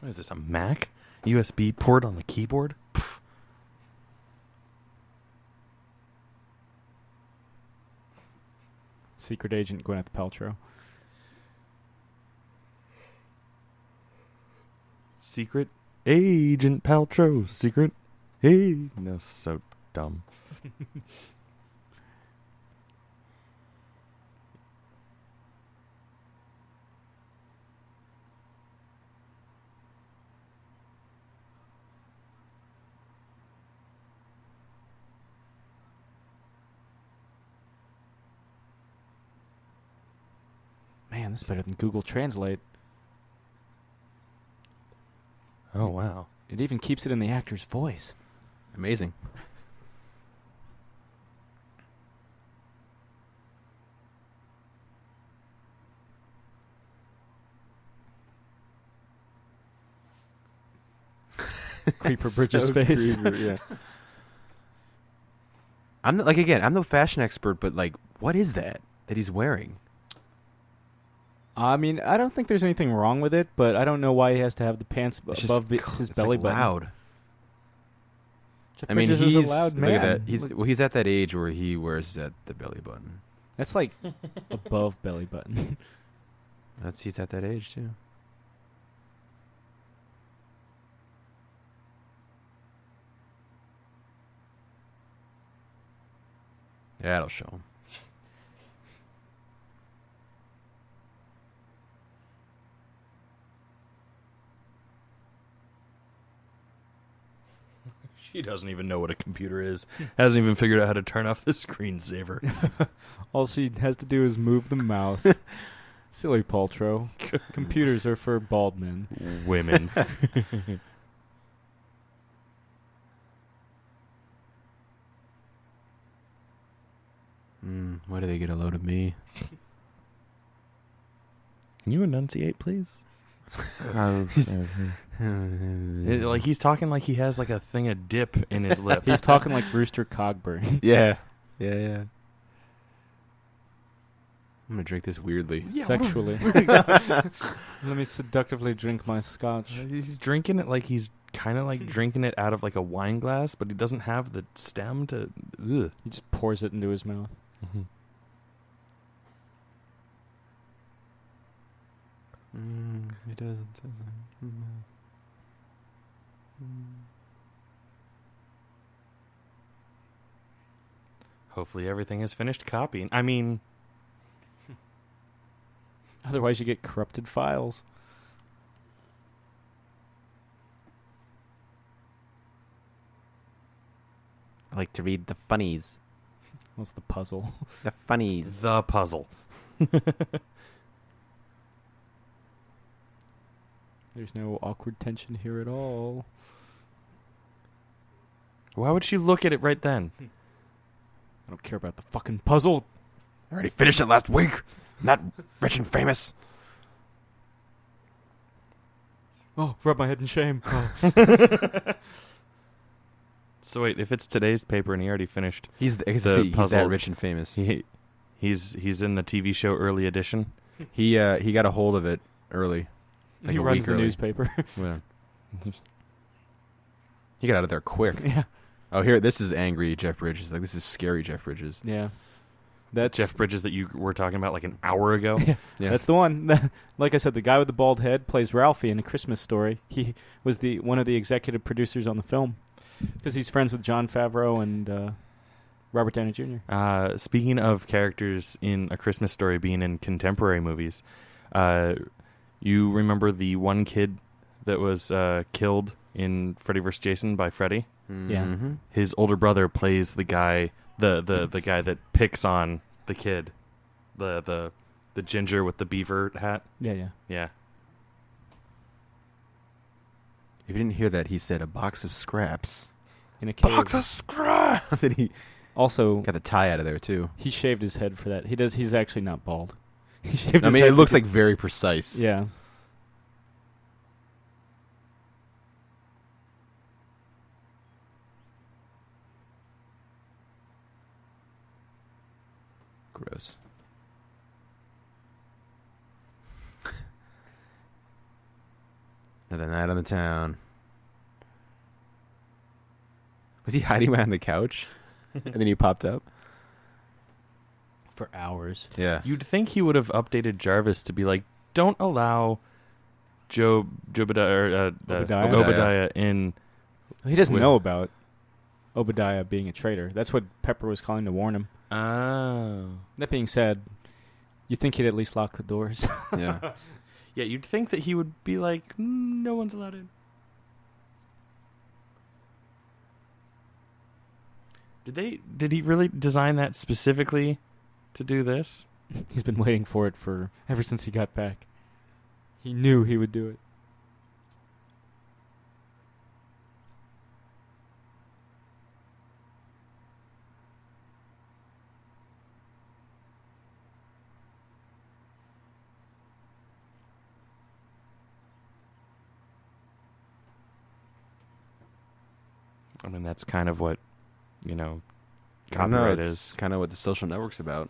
is this, a Mac? USB port on the keyboard? Pfft. Secret Agent Gwyneth Paltrow. Secret Agent Paltrow. Secret. Hey. No, so dumb. Man, this is better than Google Translate. Oh, wow. It even keeps it in the actor's voice. Amazing. Creeper Bridges' face. Creeper, yeah. I'm no fashion expert, but like, what is that he's wearing? I mean, I don't think there's anything wrong with it, but I don't know why he has to have the pants above his belly button. Loud. Jeff Bridges is a loud man. Look at that. He's at that age where he wears the belly button. That's like above belly button. He's at that age too. Yeah, that'll show him. She doesn't even know what a computer is. Hasn't even figured out how to turn off the screensaver. All she has to do is move the mouse. Silly Paltrow. Computers are for bald men. Women. Why do they get a load of me? Can you enunciate, please? Like he's talking like he has like a thing of dip in his lip. He's talking like Rooster Cogburn. Yeah. I'm gonna drink this weirdly. Yeah, sexually. Let me seductively drink my scotch. He's drinking it like he's kind of like drinking it out of like a wine glass, but he doesn't have the stem to. Ugh. He just pours it into his mouth. Mm-hmm. He doesn't. Hopefully everything is finished copying. I mean, otherwise you get corrupted files. I like to read the funnies. What's the puzzle? The funnies. The puzzle. There's no awkward tension here at all. Why would she look at it right then? I don't care about the fucking puzzle. I already finished it last week. I'm not rich and famous. Oh, rub my head in shame. Oh. So wait, if it's today's paper and he already finished he's puzzle, he's that rich and famous. He's in the TV show Early Edition. He got a hold of it early. Like he runs the newspaper. Yeah. He got out of there quick. Yeah. Oh, here, this is angry Jeff Bridges. Like, this is scary Jeff Bridges. Yeah. That's Jeff Bridges that you were talking about like an hour ago. Yeah. That's the one. Like I said, the guy with the bald head plays Ralphie in A Christmas Story. He was one of the executive producers on the film because he's friends with Jon Favreau and Robert Downey Jr. Speaking of characters in A Christmas Story being in contemporary movies, you remember the one kid that was killed in Freddy vs. Jason by Freddy? Mm-hmm. Yeah. His older brother plays the guy, the guy that picks on the kid, the ginger with the beaver hat. Yeah. If you didn't hear that, he said a box of scraps. In a cave. Box of scraps! And Also, got the tie out of there too. He shaved his head for that. He's actually not bald. He shaved I his mean, head it looks like very precise. Yeah. Gross. Another night on the town. Was he hiding behind the couch? And then he popped up? For hours. Yeah. You'd think he would have updated Jarvis to be like, don't allow Obadiah in. He doesn't know about Obadiah being a traitor. That's what Pepper was calling to warn him. Oh. That being said, you think he'd at least lock the doors. Yeah. Yeah, you'd think that he would be like, no one's allowed in. Did he really design that specifically to do this? He's been waiting for it ever since he got back. He knew he would do it. I mean, that's kind of what, copyright is. Kind of what the social network's about.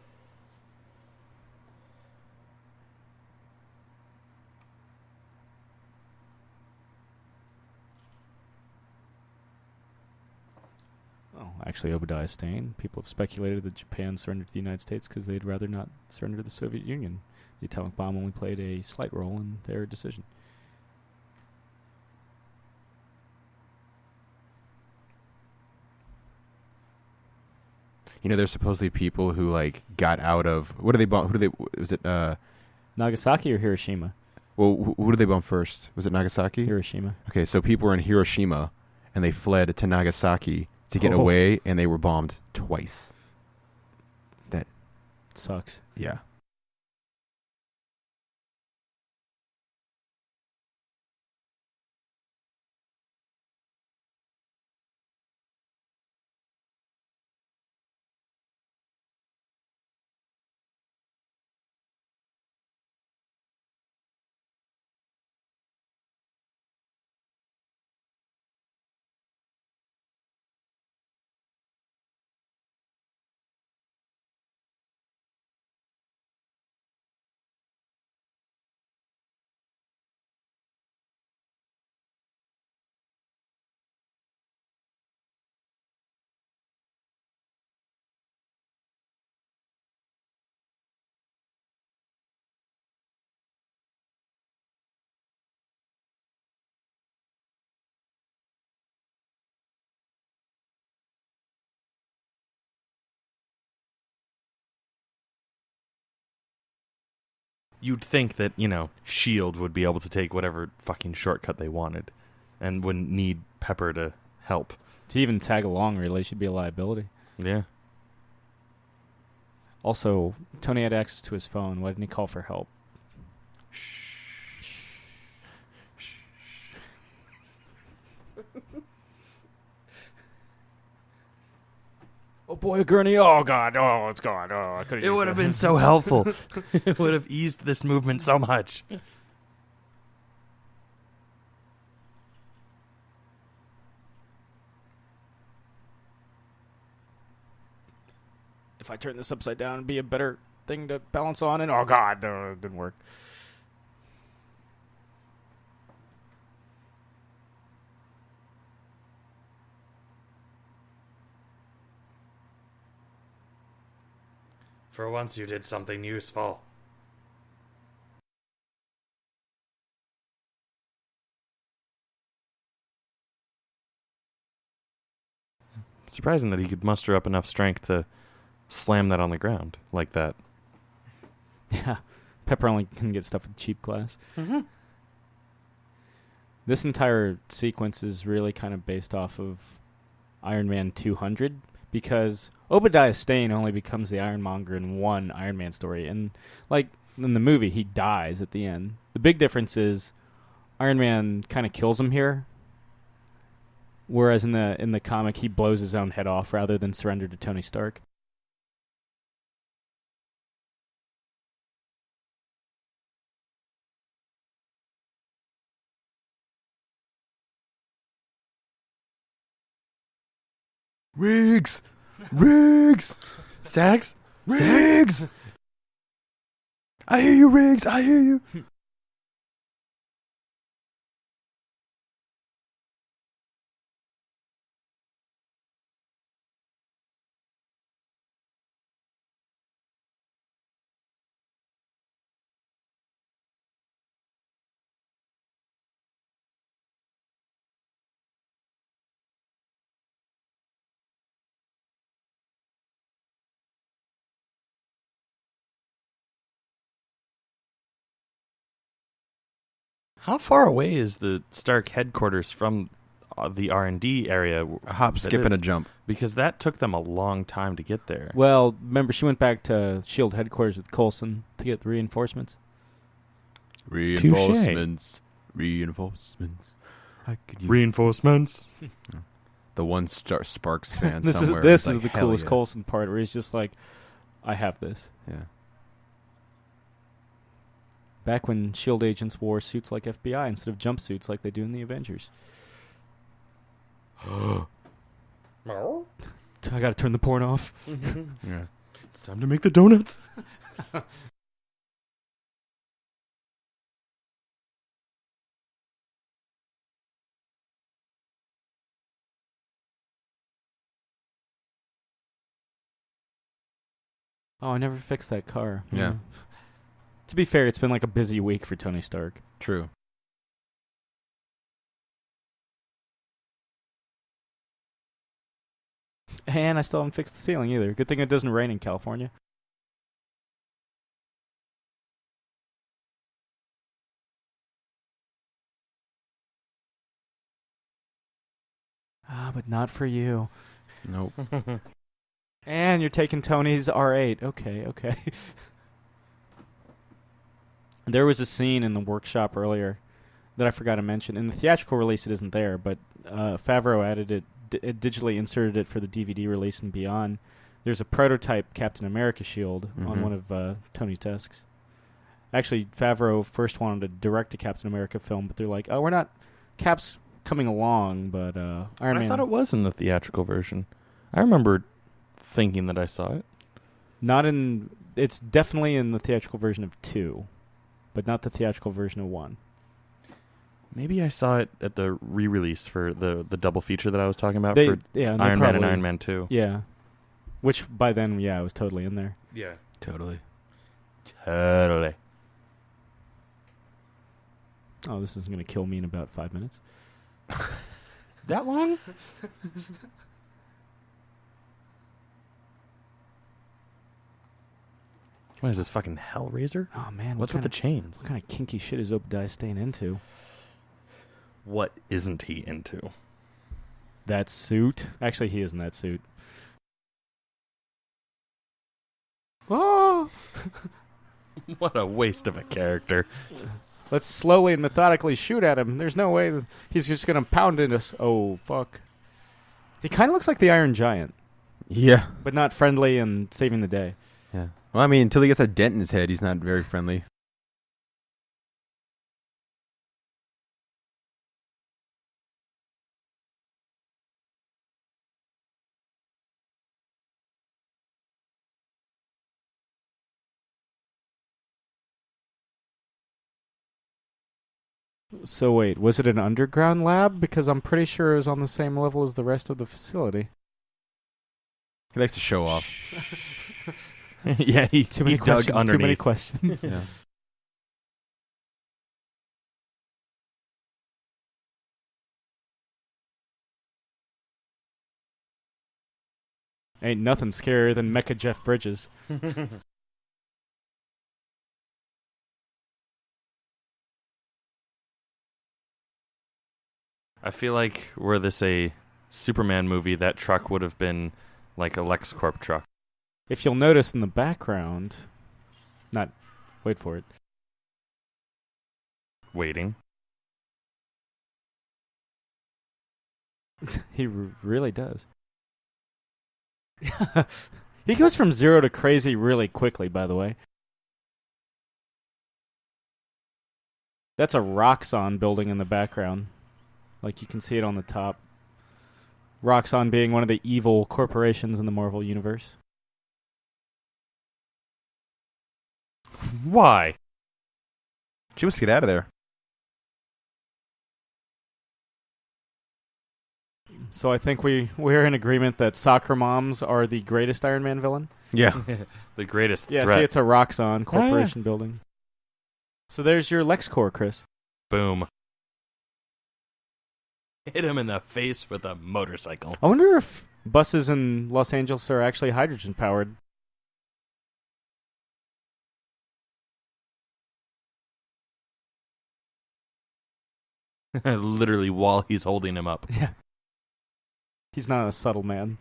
Oh, actually, Obadiah Stane. People have speculated that Japan surrendered to the United States because they'd rather not surrender to the Soviet Union. The atomic bomb only played a slight role in their decision. There's supposedly people who got out of what do they bomb? Was it Nagasaki or Hiroshima? Well, who did they bomb first? Was it Nagasaki? Hiroshima. Okay, so people were in Hiroshima and they fled to Nagasaki to get away, and they were bombed twice. That sucks. Yeah. You'd think that, S.H.I.E.L.D. would be able to take whatever fucking shortcut they wanted and wouldn't need Pepper to help. To even tag along really should be a liability. Yeah. Also, Tony had access to his phone. Why didn't he call for help? Oh boy, a gurney! Oh god! Oh, it's gone! Oh, I could have. It would have been so helpful. It would have eased this movement so much. If I turn this upside down, it'd be a better thing to balance on. And oh god, no, it didn't work. For once you did something useful. Surprising that he could muster up enough strength to slam that on the ground like that. Yeah. Pepper only can get stuff with cheap glass. Mm-hmm. This entire sequence is really kind of based off of Iron Man 200 because Obadiah Stane only becomes the Ironmonger in one Iron Man story. And, in the movie, he dies at the end. The big difference is Iron Man kind of kills him here. Whereas in the comic, he blows his own head off rather than surrender to Tony Stark. Riggs! Riggs! Sags? Riggs! I hear you, Riggs! I hear you! How far away is the Stark headquarters from the R&D area? A hop, skip, and a jump. Because that took them a long time to get there. Well, remember, she went back to S.H.I.E.L.D. headquarters with Coulson to get the reinforcements. Reinforcements. Reinforcements. Reinforcements. The one Sparks fan This somewhere. This is is like, the coolest yeah. Coulson part, where he's just like, I have this. Yeah. Back when S.H.I.E.L.D. agents wore suits like FBI instead of jumpsuits like they do in the Avengers. I gotta turn the porn off. Yeah. It's time to make the donuts. Oh, I never fixed that car. Yeah. To be fair, it's been like a busy week for Tony Stark. True. And I still haven't fixed the ceiling either. Good thing it doesn't rain in California. Ah, but not for you. Nope. And you're taking Tony's R8. Okay. There was a scene in the workshop earlier that I forgot to mention. In the theatrical release, it isn't there, but Favreau added it, digitally inserted it for the DVD release and beyond. There's a prototype Captain America shield on one of Tony's desks. Actually, Favreau first wanted to direct a Captain America film, but they're like, oh, we're not... Cap's coming along, but Iron Man... I thought it was in the theatrical version. I remember thinking that I saw it. Not in... It's definitely in the theatrical version of 2, but not the theatrical version of 1. Maybe I saw it at the re-release for the double feature that I was talking about They for Iron Man and Iron Man 2. Yeah. Which, by then, it was totally in there. Yeah. Totally. Totally. Oh, this is going to kill me in about 5 minutes. That long? What is this, fucking Hellraiser? Oh, man. What's with the chains? What kind of kinky shit is Obadiah Stane into? What isn't he into? That suit? Actually, he is in that suit. Oh! What a waste of a character. Let's slowly and methodically shoot at him. There's no way that he's just going to pound into us. Oh, fuck. He kind of looks like the Iron Giant. Yeah. But not friendly and saving the day. Yeah. Well, I mean, until he gets a dent in his head, he's not very friendly. So wait, was it an underground lab? Because I'm pretty sure it was on the same level as the rest of the facility. He likes to show off. Yeah, he Too many dug questions. underneath. Too many questions. Yeah. Ain't nothing scarier than Mecha Jeff Bridges. I feel like were this a Superman movie, that truck would have been like a LexCorp truck. If you'll notice in the background, wait for it. Waiting. He really does. He goes from 0 to crazy really quickly, by the way. That's a Roxxon building in the background. Like, you can see it on the top. Roxxon being one of the evil corporations in the Marvel Universe. Why? She wants to get out of there. So I think we're in agreement that soccer moms are the greatest Iron Man villain. Yeah. The greatest Yeah, threat. see, it's a Roxxon corporation building. So there's your LexCorp, Chris. Boom. Hit him in the face with a motorcycle. I wonder if buses in Los Angeles are actually hydrogen powered. Literally while he's holding him up. Yeah. He's not a subtle man.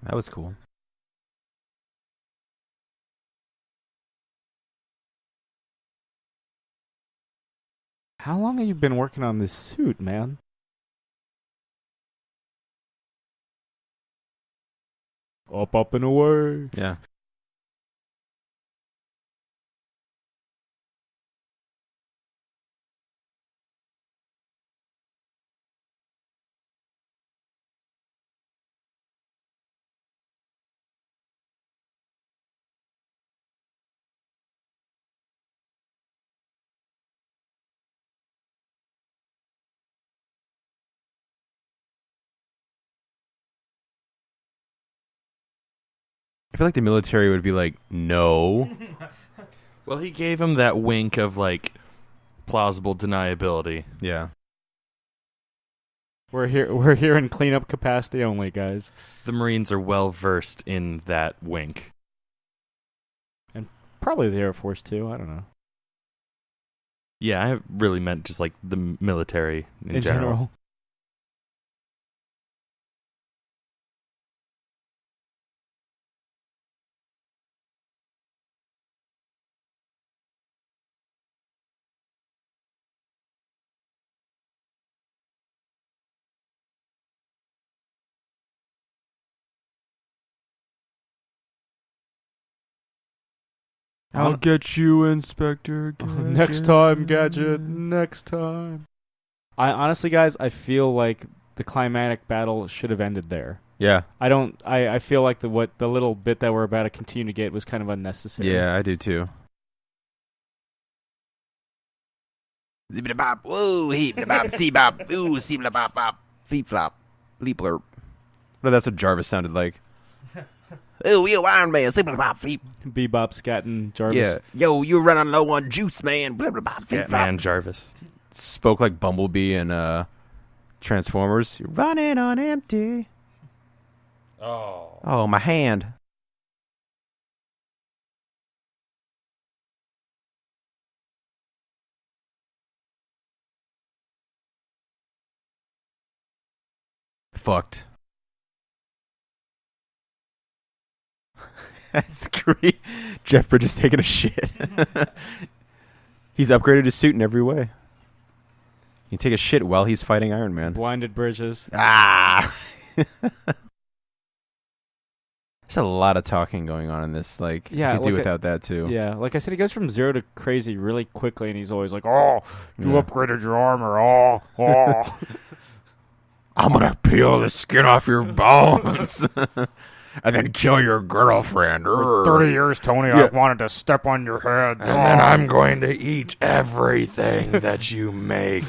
That was cool. How long have you been working on this suit, man? Up and away. Yeah. I feel like the military would be like, no. Well, he gave him that wink of, like, plausible deniability. Yeah. We're here in cleanup capacity only, guys. The Marines are well versed in that wink. And probably the Air Force too, I don't know. Yeah, I really meant just like the military in general. I'll get you, Inspector Gadget. Next time, Gadget. Next time. I honestly, guys, I feel like the climatic battle should have ended there. Yeah. I feel like the little bit that we're about to continue to get was kind of unnecessary. Yeah, I do too. Zibbity-bop, whoa, heep-de-bop, see-bop, ooh, see-bop-bop, feep-flop, bleep-blurp. Well, that's what Jarvis sounded like. Oh, you Iron Man, see-bop, feep. Bebop, Scatting, Jarvis. Yeah. Yo, you're running low on juice, man. Blah-blah-bop, Scatman Jarvis. Spoke like Bumblebee and Transformers. You're running on empty. Oh, my hand. Fucked. That's great. Jeff Bridges taking a shit. He's upgraded his suit in every way. He can take a shit while he's fighting Iron Man. Blinded Bridges. Ah! There's a lot of talking going on in this. Like, yeah, you could do without that, too. Yeah, like I said, he goes from 0 to crazy really quickly, and he's always like, oh, you upgraded your armor. Oh. I'm going to peel the skin off your bones. And then kill your girlfriend. For 30 years, Tony, I've wanted to step on your head. And then I'm going to eat everything that you make.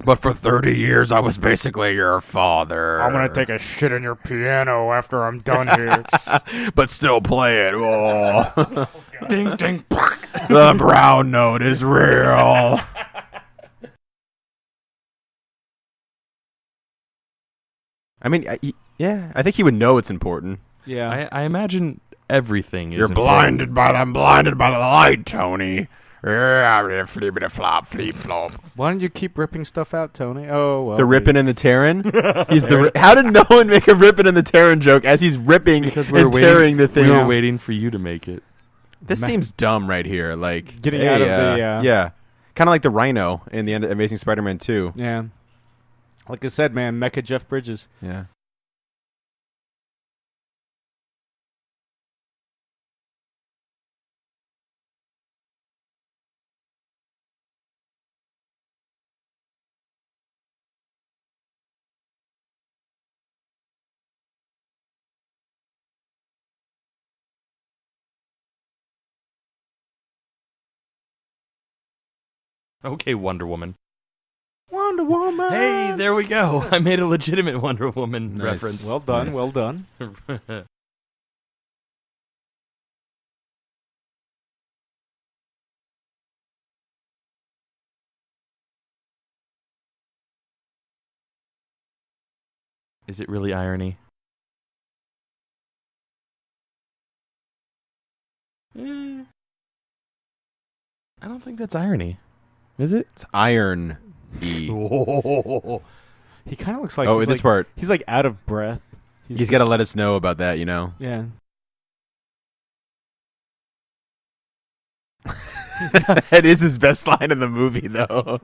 But for 30 years, I was basically your father. I'm going to take a shit in your piano after I'm done here. But still play it. Oh. Ding, ding. The brown note is real. I mean, yeah, I think he would know it's important. Yeah. I imagine everything is You're important. I'm blinded by the light, Tony. Flippity flop, flip flop. Why don't you keep ripping stuff out, Tony? Oh, well. The ripping and the tearing. How did no one make a ripping and the tearing joke as he's ripping and tearing the thing? We were waiting for you to make it. This seems dumb right here. Like getting out of the yeah, kind of like the Rhino in the end of Amazing Spider-Man 2. Yeah, like I said, man, Mecha Jeff Bridges. Yeah. Okay, Wonder Woman. Wonder Woman. Hey, there we go. I made a legitimate Wonder Woman Nice. reference. Well done. Nice. Well done. Is it really irony? I don't think that's irony. Is it? It's iron. E. He kind of looks like In this part, he's like out of breath. he's got to let us know about that, you know. Yeah. That is his best line in the movie, though.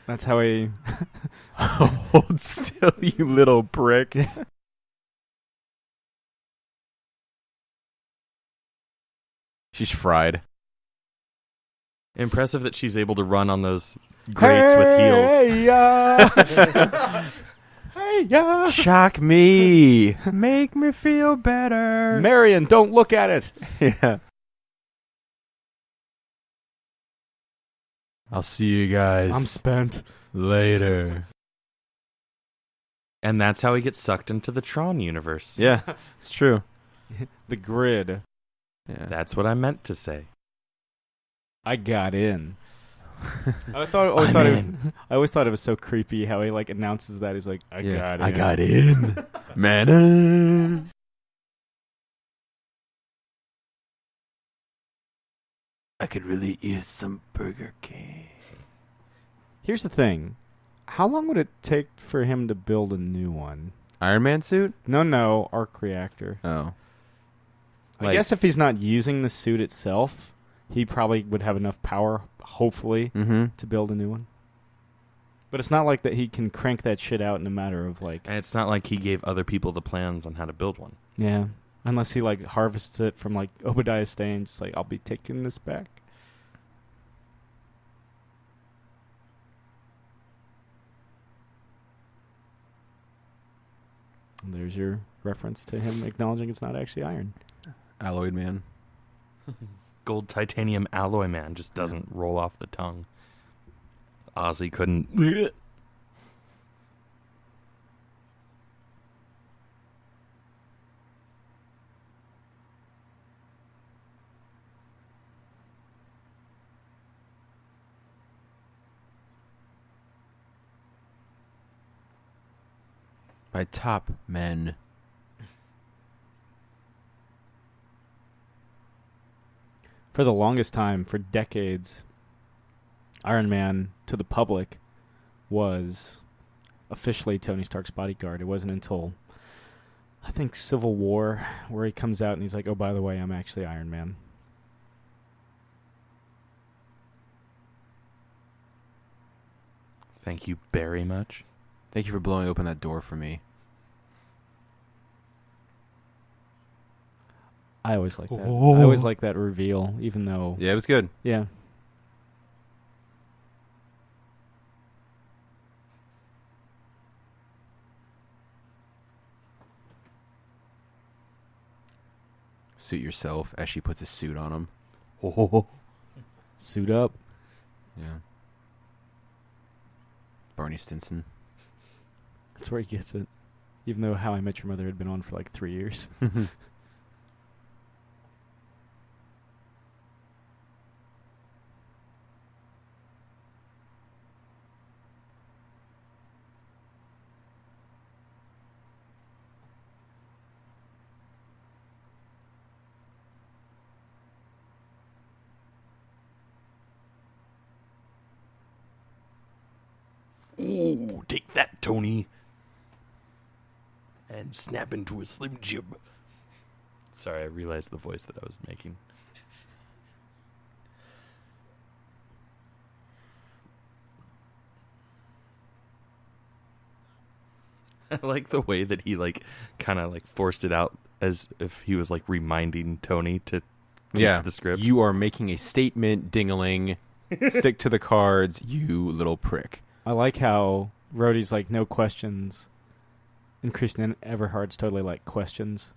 That's how he. Hold still, you little prick. Yeah. She's fried. Impressive that she's able to run on those grates with heels. Hey, yeah. Shock me. Make me feel better. Marion, don't look at it. Yeah. I'll see you guys I'm spent. later. And that's how he gets sucked into the Tron universe. Yeah, it's true. The grid. Yeah. That's what I meant to say. I got in. I always thought it was so creepy how he like announces that he's like, I got in. I got in. Man. I could really use some Burger King. Here's the thing. How long would it take for him to build a new one? Iron Man suit? No, arc reactor. Oh. I guess if he's not using the suit itself, he probably would have enough power, hopefully, to build a new one. But it's not like that he can crank that shit out in a matter of like... And it's not like he gave other people the plans on how to build one. Yeah. Unless he like harvests it from like Obadiah Stane, just like, I'll be taking this back. And there's your reference to him acknowledging it's not actually iron. Alloyed Man. Gold titanium alloy man just doesn't roll off the tongue. Ozzy couldn't. By top men. For the longest time, for decades, Iron Man to the public was officially Tony Stark's bodyguard. It wasn't until, I think, Civil War where he comes out and he's like, oh, by the way, I'm actually Iron Man. Thank you very much. Thank you for blowing open that door for me. I always like that. I always like that reveal, even though... Yeah, it was good. Yeah. Suit yourself as she puts a suit on him. Suit up. Yeah. Barney Stinson. That's where he gets it. Even though How I Met Your Mother had been on for like 3 years. Ooh, take that, Tony. And snap into a Slim Jim. Sorry, I realized the voice that I was making. I like the way that he kind of forced it out as if he was reminding Tony to keep to the script. You are making a statement, ding-a-ling. Stick to the cards, you little prick. I like how Rhodey's no questions, and Christian Everhardt's totally questions.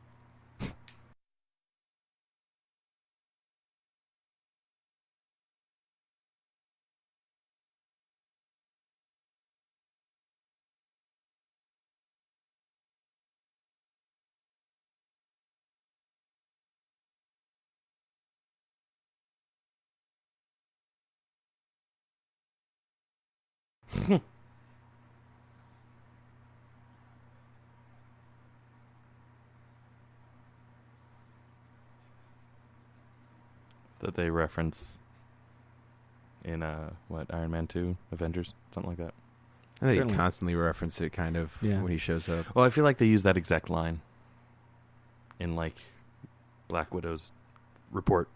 That they reference in Iron Man 2, Avengers, something like that. I think they constantly reference it when he shows up. Well, I feel like they use that exact line in Black Widow's report.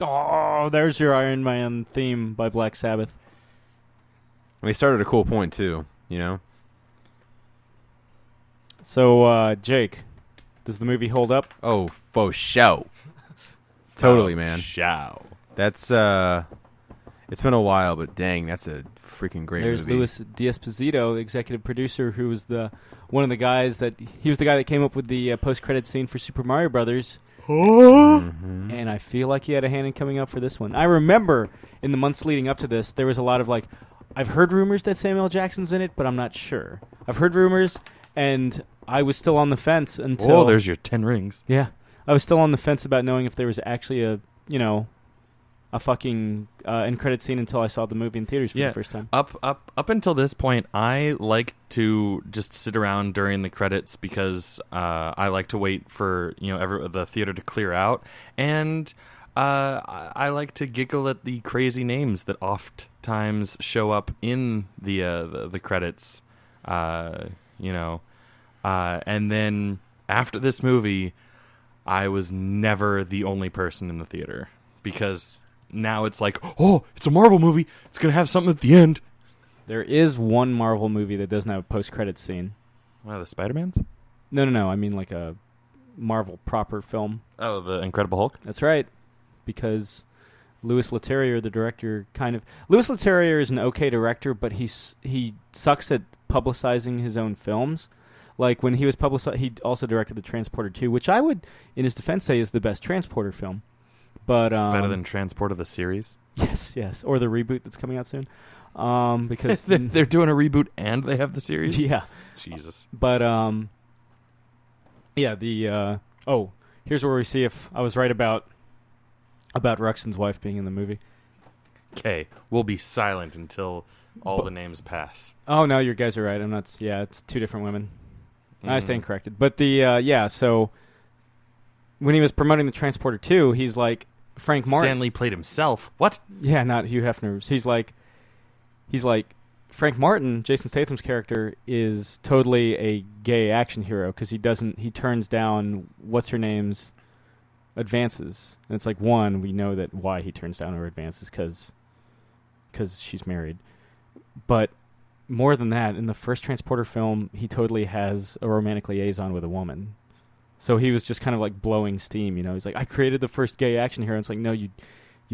Oh, there's your Iron Man theme by Black Sabbath. And they started a cool point too, So, Jake, does the movie hold up? Oh, faux show. Totally, man. Show. That's it's been a while, but dang, that's a freaking great There's movie. Louis D'Esposito, executive producer, who was one of the guys that he was the guy that came up with the post-credit scene for Super Mario Brothers. Mm-hmm. And I feel like he had a hand in coming up for this one. I remember in the months leading up to this, there was a lot of I've heard rumors that Samuel Jackson's in it, but I'm not sure. I've heard rumors, and I was still on the fence until... Oh, there's your 10 rings. Yeah. I was still on the fence about knowing if there was actually a fucking end credit scene until I saw the movie in theaters for the first time. Up until this point, I like to just sit around during the credits because I like to wait for the theater to clear out, and I like to giggle at the crazy names that oft times show up in the credits, and then after this movie, I was never the only person in the theater because now it's it's a Marvel movie. It's going to have something at the end. There is one Marvel movie that doesn't have a post-credits scene. Wow, the Spider-Mans? No. I mean a Marvel proper film. Oh, the Incredible Hulk? That's right. Because Louis Leterrier, the director, Louis Leterrier is an okay director, but he sucks at publicizing his own films. When he was he also directed The Transporter 2, which I would, in his defense, say is the best Transporter film. But better than Transporter the series? Yes, or the reboot that's coming out soon. Because they're doing a reboot and they have the series? Yeah. Jesus. But here's where we see if I was right about Ruxin's wife being in the movie. Okay, we'll be silent until all the names pass. Oh no, you guys are right. I'm not. Yeah, it's two different women. I stand corrected. But so when he was promoting The Transporter 2, he's like, Frank Martin. Stanley played himself. What? Yeah, not Hugh Hefner. He's like, Frank Martin, Jason Statham's character, is totally a gay action hero because he turns down what's-her-name's advances. And it's one, we know that why he turns down her advances because she's married. But more than that, in the first Transporter film, he totally has a romantic liaison with a woman. So he was just kind of blowing steam, He's like, I created the first gay action hero. And it's no, you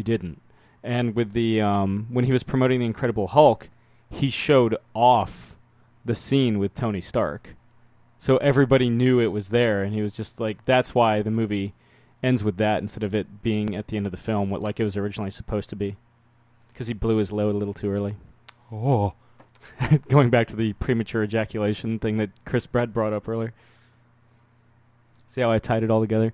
didn't. And with the when he was promoting The Incredible Hulk, he showed off the scene with Tony Stark. So everybody knew it was there, and he was just that's why the movie ends with that instead of it being at the end of the film what it was originally supposed to be. Because he blew his load a little too early. Oh. Going back to the premature ejaculation thing that Chris Brad brought up earlier. See how I tied it all together?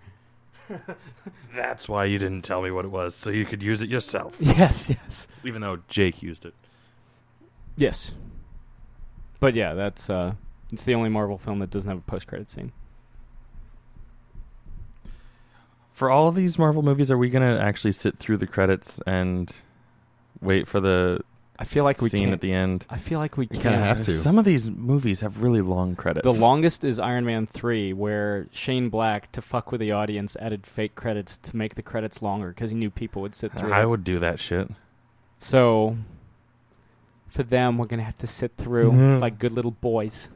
That's why you didn't tell me what it was, so you could use it yourself. Yes. Even though Jake used it. Yes. But yeah, that's it's the only Marvel film that doesn't have a post-credit scene. For all of these Marvel movies, are we going to actually sit through the credits and wait for the I feel like we scene can't. at the end. I feel like we kinda can't have to. Some of these movies have really long credits. The longest is Iron Man 3, where Shane Black, to fuck with the audience, added fake credits to make the credits longer because he knew people would sit through I it. would do that shit. So, for them, we're going to have to sit through like good little boys.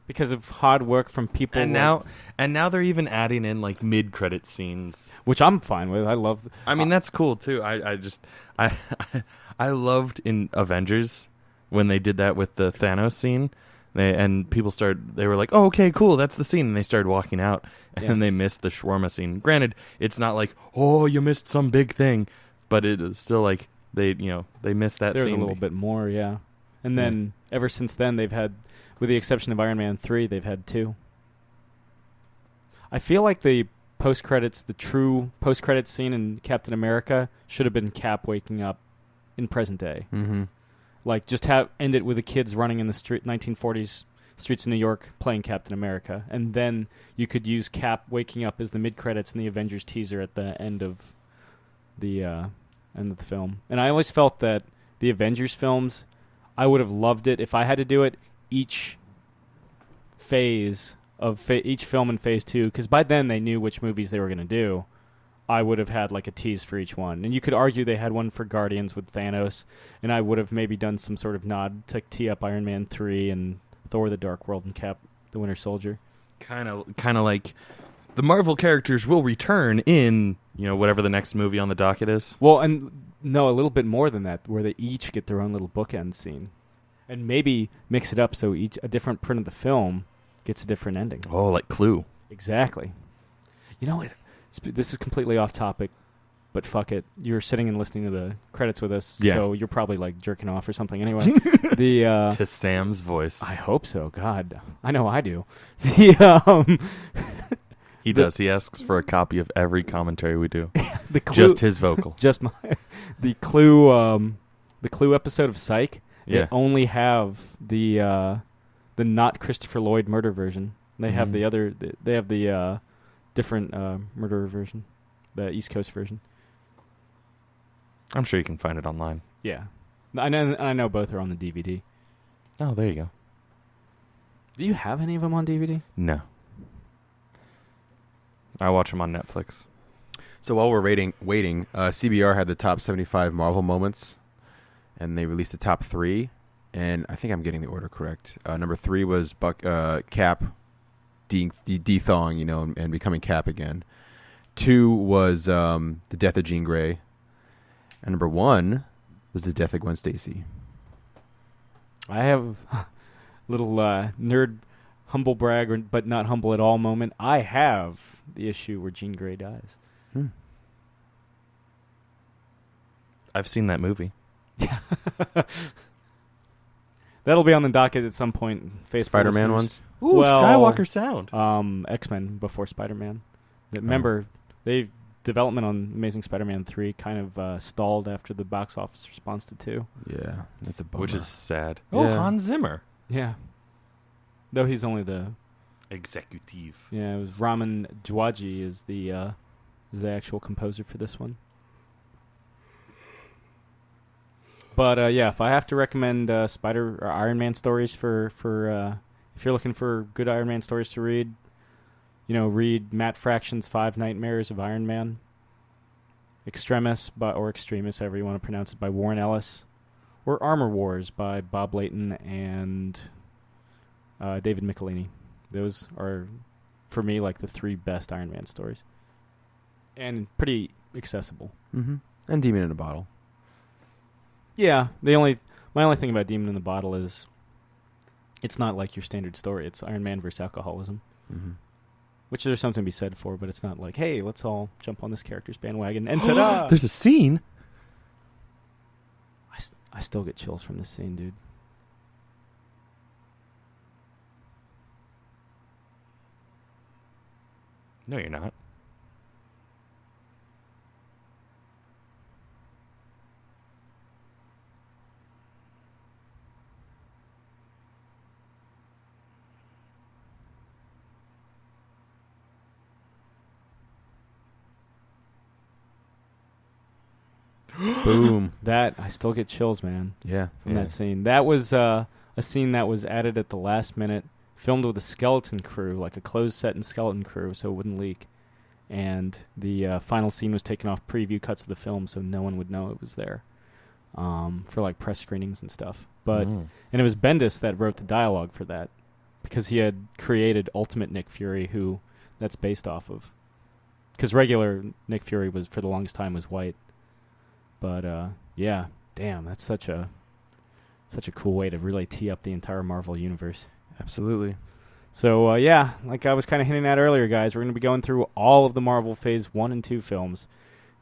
Because of hard work from people. And now they're even adding in like mid-credit scenes, which I'm fine with. I love. I mean, that's cool too. I loved in Avengers when they did that with the Thanos scene. And people they were like, "Oh, okay, cool, that's the scene," and they started walking out, and they missed the shawarma scene. Granted, it's not like, "Oh, you missed some big thing," but it is still like they missed that. There's scene. a little bit more, yeah. And then ever since then, they've had, with the exception of Iron Man 3, they've had 2. I feel like the true post-credits scene in Captain America should have been Cap waking up in present day. Mm-hmm. Like, just end it with the kids running in the 1940s streets of New York playing Captain America. And then you could use Cap waking up as the mid-credits in the Avengers teaser at the end of the film. And I always felt that the Avengers films, I would have loved it if I had to do it each phase of each film in phase 2, because by then they knew which movies they were going to do. I would have had like a tease for each one. And you could argue they had one for Guardians with Thanos, and I would have maybe done some sort of nod to tee up Iron Man 3 and Thor the Dark World and Cap the Winter Soldier. Kind of like the Marvel characters will return in, whatever the next movie on the docket is. Well, and no, a little bit more than that, where they each get their own little bookend scene. And maybe mix it up so a different print of the film gets a different ending. Oh, like Clue. Exactly. You know what? This is completely off topic, but fuck it. You're sitting and listening to the credits with us, so you're probably like jerking off or something anyway. To Sam's voice. I hope so. God, I know I do. He does. He asks for a copy of every commentary we do. The Clue, just his vocal. Just the Clue episode of Psych. Yeah. They only have the not Christopher Lloyd murder version. They have the other. They have the different murderer version, the East Coast version. I'm sure you can find it online. Yeah, I know both are on the DVD. Oh, there you go. Do you have any of them on DVD? No. I watch them on Netflix. So while we're waiting, CBR had the top 75 Marvel moments, and they released the top 3. And I think I'm getting the order correct. Number 3 was Cap de-thawing, and becoming Cap again. 2 was the death of Jean Grey. And number 1 was the death of Gwen Stacy. I have a little nerd humble brag, but not humble at all moment. I have the issue where Jean Grey dies. I've seen that movie. Yeah. That'll be on the docket at some point. Spider-Man ones? Ooh, Skywalker Sound. X-Men before Spider-Man. Remember, development on Amazing Spider-Man 3 kind of stalled after the box office response to 2. Yeah, that's a bummer. Which is sad. Yeah. Oh, Hans Zimmer. Yeah. Though he's only the... Executive. Yeah, it was Ramin Djawadi is the actual composer for this one. But if I have to recommend Spider or Iron Man stories for if you're looking for good Iron Man stories to read, read Matt Fraction's 5 Nightmares of Iron Man, Extremis or Extremis, however you want to pronounce it, by Warren Ellis, or Armor Wars by Bob Layton and David Michelini. Those are, for me, like the 3 best Iron Man stories, and pretty accessible. Mm-hmm. And Demon in a Bottle. Yeah, my only thing about Demon in the Bottle is it's not like your standard story. It's Iron Man versus alcoholism, which there's something to be said for, but it's not like, hey, let's all jump on this character's bandwagon and ta-da! There's a scene. I still get chills from this scene, dude. No, you're not. Boom. That I still get chills, man. Yeah. From that scene. That was a scene that was added at the last minute, filmed with a skeleton crew, like a closed set and skeleton crew, so it wouldn't leak. And the final scene was taken off preview cuts of the film, so no one would know it was there for like press screenings and stuff. But and it was Bendis that wrote the dialogue for that because he had created Ultimate Nick Fury, who that's based off of. Because regular Nick Fury was for the longest time was white. But yeah, damn, that's such a cool way to really tee up the entire Marvel universe. Absolutely. So yeah, like I was kind of hinting at earlier, guys, we're going to be going through all of the Marvel Phase 1 and 2 films.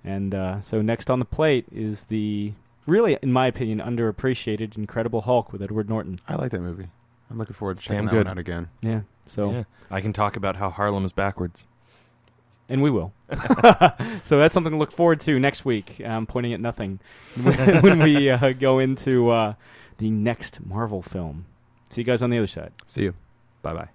And so next on the plate is the really, in my opinion, underappreciated Incredible Hulk with Edward Norton. I like that movie. I'm looking forward to checking that one out again. Yeah. So I can talk about how Harlem is backwards. And we will. So that's something to look forward to next week. I'm pointing at nothing when we go into the next Marvel film. See you guys on the other side. See you. Bye-bye.